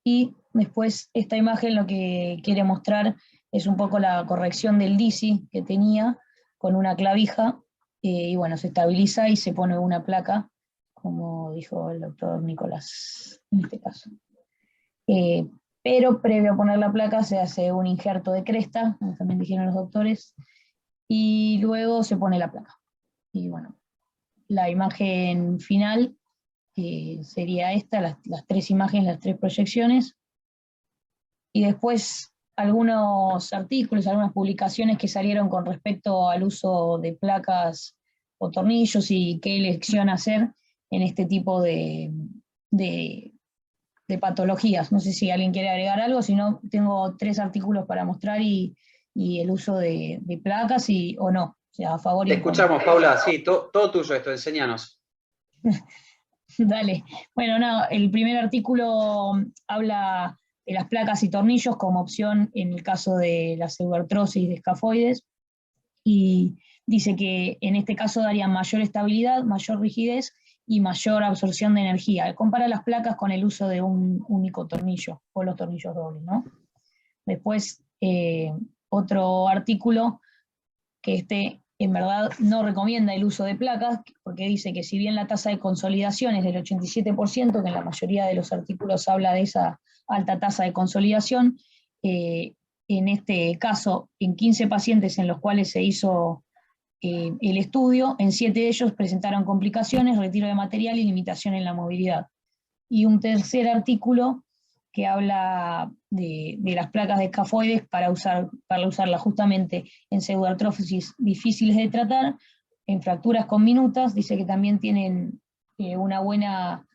Y después esta imagen lo que quiere mostrar es un poco la corrección del DISI que tenía con una clavija, y bueno, se estabiliza y se pone una placa, como dijo el doctor Nicolás en este caso. Pero previo a poner la placa se hace un injerto de cresta, como también dijeron los doctores, y luego se pone la placa. Y bueno, la imagen final sería esta, las tres imágenes, las tres proyecciones, y después algunos artículos, algunas publicaciones que salieron con respecto al uso de placas o tornillos y qué elección hacer en este tipo de patologías. No sé si alguien quiere agregar algo, si no, tengo 3 artículos para mostrar y el uso de placas o no, o sea, a favor y Te en contra. escuchamos, Paula, sí, todo tuyo esto, enséñanos. Dale. Bueno, no, el primer artículo habla de las placas y tornillos como opción en el caso de la pseudoartrosis de escafoides, y dice que en este caso daría mayor estabilidad, mayor rigidez y mayor absorción de energía. Compara las placas con el uso de un único tornillo o los tornillos dobles, ¿no? Después, otro artículo que en verdad no recomienda el uso de placas, porque dice que si bien la tasa de consolidación es del 87%, que en la mayoría de los artículos habla de esa alta tasa de consolidación, en este caso, en 15 pacientes en los cuales se hizo el estudio, en 7 de ellos presentaron complicaciones, retiro de material y limitación en la movilidad. Y un tercer artículo que habla de las placas de escafoides para usarlas justamente en pseudoartrosis difíciles de tratar, en fracturas con minutas, dice que también tienen una buena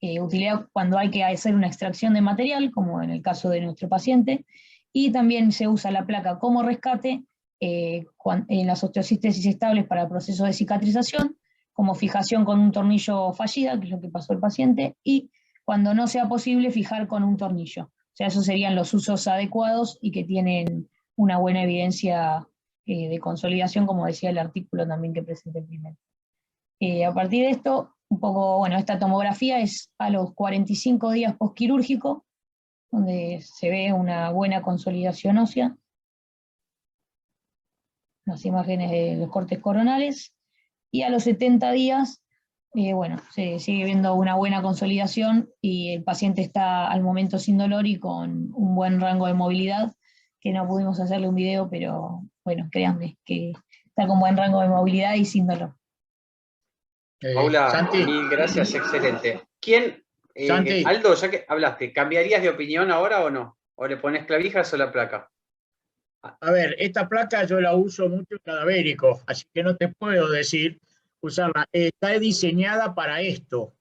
utilidad cuando hay que hacer una extracción de material, como en el caso de nuestro paciente, y también se usa la placa como rescate en las osteosíntesis estables para procesos de cicatrización, como fijación con un tornillo fallida, que es lo que pasó al paciente, y cuando no sea posible fijar con un tornillo. O sea, esos serían los usos adecuados y que tienen una buena evidencia de consolidación, como decía el artículo también que presenté primero. A partir de esto, un poco, bueno, esta tomografía es a los 45 días postquirúrgico, donde se ve una buena consolidación ósea. Las imágenes de los cortes coronales, y a los 70 días, bueno, se sigue viendo una buena consolidación y el paciente está al momento sin dolor y con un buen rango de movilidad, que no pudimos hacerle un video, pero bueno, créanme que está con buen rango de movilidad y sin dolor. Paula, Santi. mil gracias, excelente. ¿Quién, Santi. Aldo, ya que hablaste, cambiarías de opinión ahora o no? ¿O le pones clavijas o la placa? A ver, esta placa yo la uso mucho en cadavérico, así que no te puedo decir usarla. Está diseñada para esto.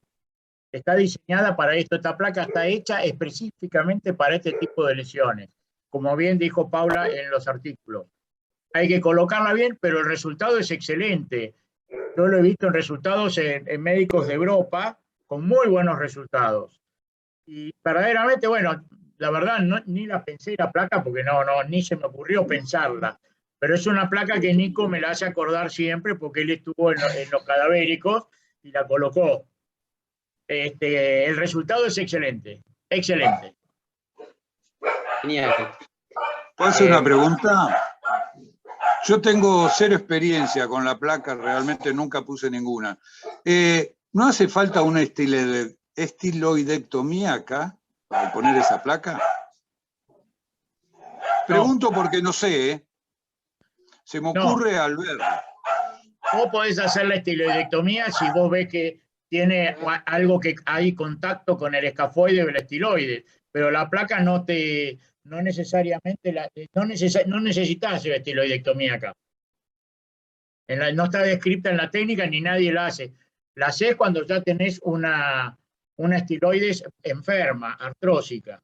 Está diseñada para esto. Esta placa está hecha específicamente para este tipo de lesiones, como bien dijo Paula en los artículos. Hay que colocarla bien, pero el resultado es excelente. Yo lo he visto en resultados en médicos de Europa con muy buenos resultados. Y verdaderamente, bueno, la verdad ni la pensé la placa porque ni se me ocurrió pensarla. Pero es una placa que Nico me la hace acordar siempre porque él estuvo en los cadavéricos y la colocó. El resultado es excelente, excelente. Genial. ¿Puedo hacer una pregunta? Yo tengo 0 experiencia con la placa, realmente nunca puse ninguna. ¿No hace falta una estiloidectomía acá para poner esa placa? Pregunto porque no sé, ¿eh? Se me ocurre al verlo. Vos podés hacer la estiloidectomía si vos ves que tiene algo que hay contacto con el escafoide o el estiloide, pero la placa no necesariamente, no necesitas hacer estiloidectomía acá. No está descrita en la técnica ni nadie la hace. La haces cuando ya tenés una estiloides enferma, artrósica.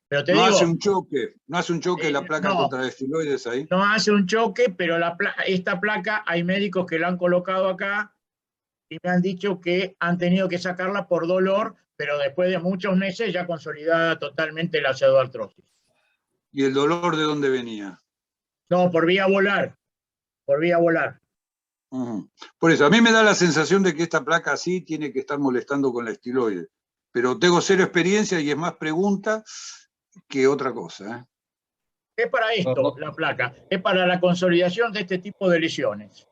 Pero te digo, no hace un choque la placa contra el estiloides ahí. No hace un choque, pero esta placa hay médicos que la han colocado acá y me han dicho que han tenido que sacarla por dolor, pero después de muchos meses ya consolidada totalmente la pseudoartrosis. ¿Y el dolor de dónde venía? No, por vía volar. Por vía volar. Por eso, a mí me da la sensación de que esta placa así tiene que estar molestando con la estiloide. Pero tengo 0 experiencia y es más pregunta que otra cosa. Es para esto la placa, es para la consolidación de este tipo de lesiones.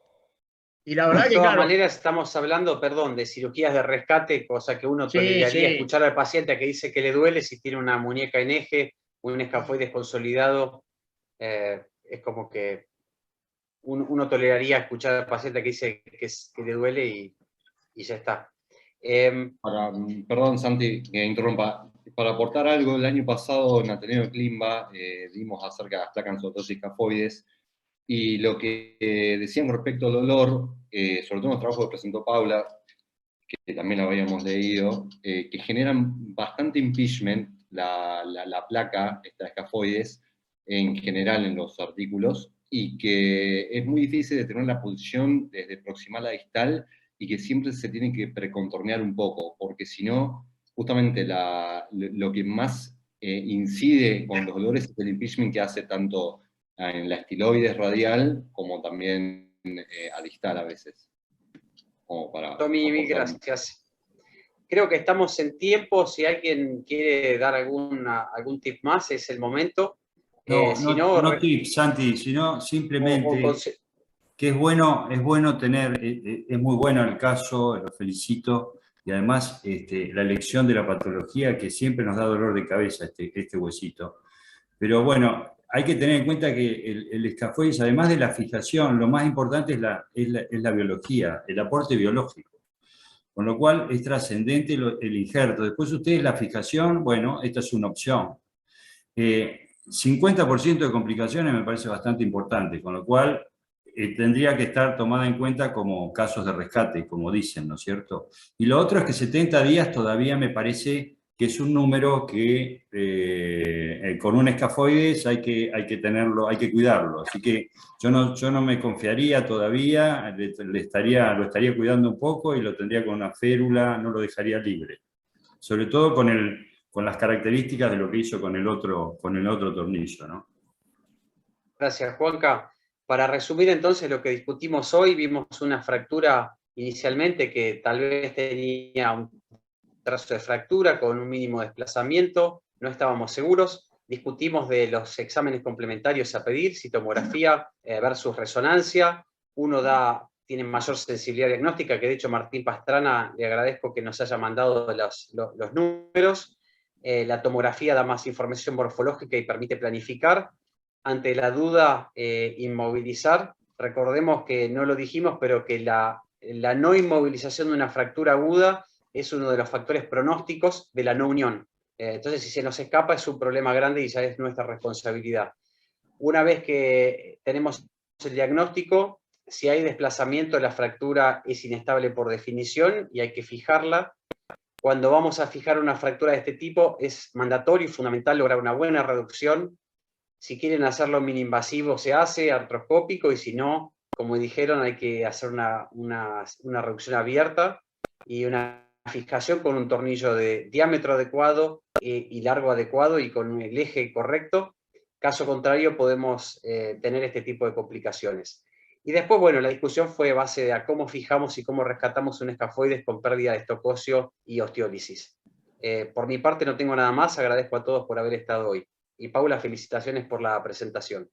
Y la verdad de todas maneras estamos hablando, perdón, de cirugías de rescate, cosa que uno toleraría escuchar al paciente que dice que le duele si tiene una muñeca en eje, un escafoides consolidado, es como que uno toleraría escuchar al paciente que dice que le duele y ya está. Perdón, Santi, que interrumpa. Para aportar algo, el año pasado en Ateneo de Climba dimos acerca de las placas nosotros escafoides, y lo que decían respecto al dolor, sobre todo en los trabajos que presentó Paula, que también lo habíamos leído, que generan bastante impingement la placa, esta escafoides, en general en los artículos, y que es muy difícil de tener la posición desde proximal a distal, y que siempre se tiene que precontornear un poco, porque si no, justamente lo que más incide con los dolores es el impingement que hace tanto en la estiloides radial como también a distal a veces. Tommy, mil gracias. Creo que estamos en tiempo. Si alguien quiere dar algún tip más, es el momento. No tips, Santi, sino simplemente que es bueno tener, es muy bueno el caso, lo felicito, y además la elección de la patología que siempre nos da dolor de cabeza este huesito. Pero bueno, hay que tener en cuenta que el escafoides, además de la fijación, lo más importante es la biología, el aporte biológico. Con lo cual es trascendente el injerto. Después ustedes la fijación, bueno, esta es una opción. 50% de complicaciones me parece bastante importante, con lo cual tendría que estar tomada en cuenta como casos de rescate, como dicen, ¿no es cierto? Y lo otro es que 70 días todavía me parece que es un número que con un escafoides hay que tenerlo, hay que cuidarlo. Así que yo no me confiaría todavía, lo estaría cuidando un poco y lo tendría con una férula, no lo dejaría libre. Sobre todo con las características de lo que hizo con el otro tornillo, ¿no? Gracias, Juanca. Para resumir entonces lo que discutimos hoy, vimos una fractura inicialmente que tal vez tenía un trazo de fractura con un mínimo desplazamiento, no estábamos seguros. Discutimos de los exámenes complementarios a pedir, citomografía versus resonancia. Uno tiene mayor sensibilidad diagnóstica, que de hecho Martín Pastrana, le agradezco que nos haya mandado los números. La tomografía da más información morfológica y permite planificar. Ante la duda, inmovilizar. Recordemos que no lo dijimos, pero que la no inmovilización de una fractura aguda es uno de los factores pronósticos de la no unión. Entonces, si se nos escapa, es un problema grande y ya es nuestra responsabilidad. Una vez que tenemos el diagnóstico, si hay desplazamiento, la fractura es inestable por definición y hay que fijarla. Cuando vamos a fijar una fractura de este tipo, es mandatorio y fundamental lograr una buena reducción. Si quieren hacerlo mini-invasivo, se hace artroscópico, y si no, como dijeron, hay que hacer una reducción abierta y una fijación con un tornillo de diámetro adecuado y largo adecuado y con el eje correcto. Caso contrario, podemos tener este tipo de complicaciones. Y después, bueno, la discusión fue a base de a cómo fijamos y cómo rescatamos un escafoides con pérdida de stock óseo y osteólisis. Por mi parte no tengo nada más, agradezco a todos por haber estado hoy. Y Paula, felicitaciones por la presentación.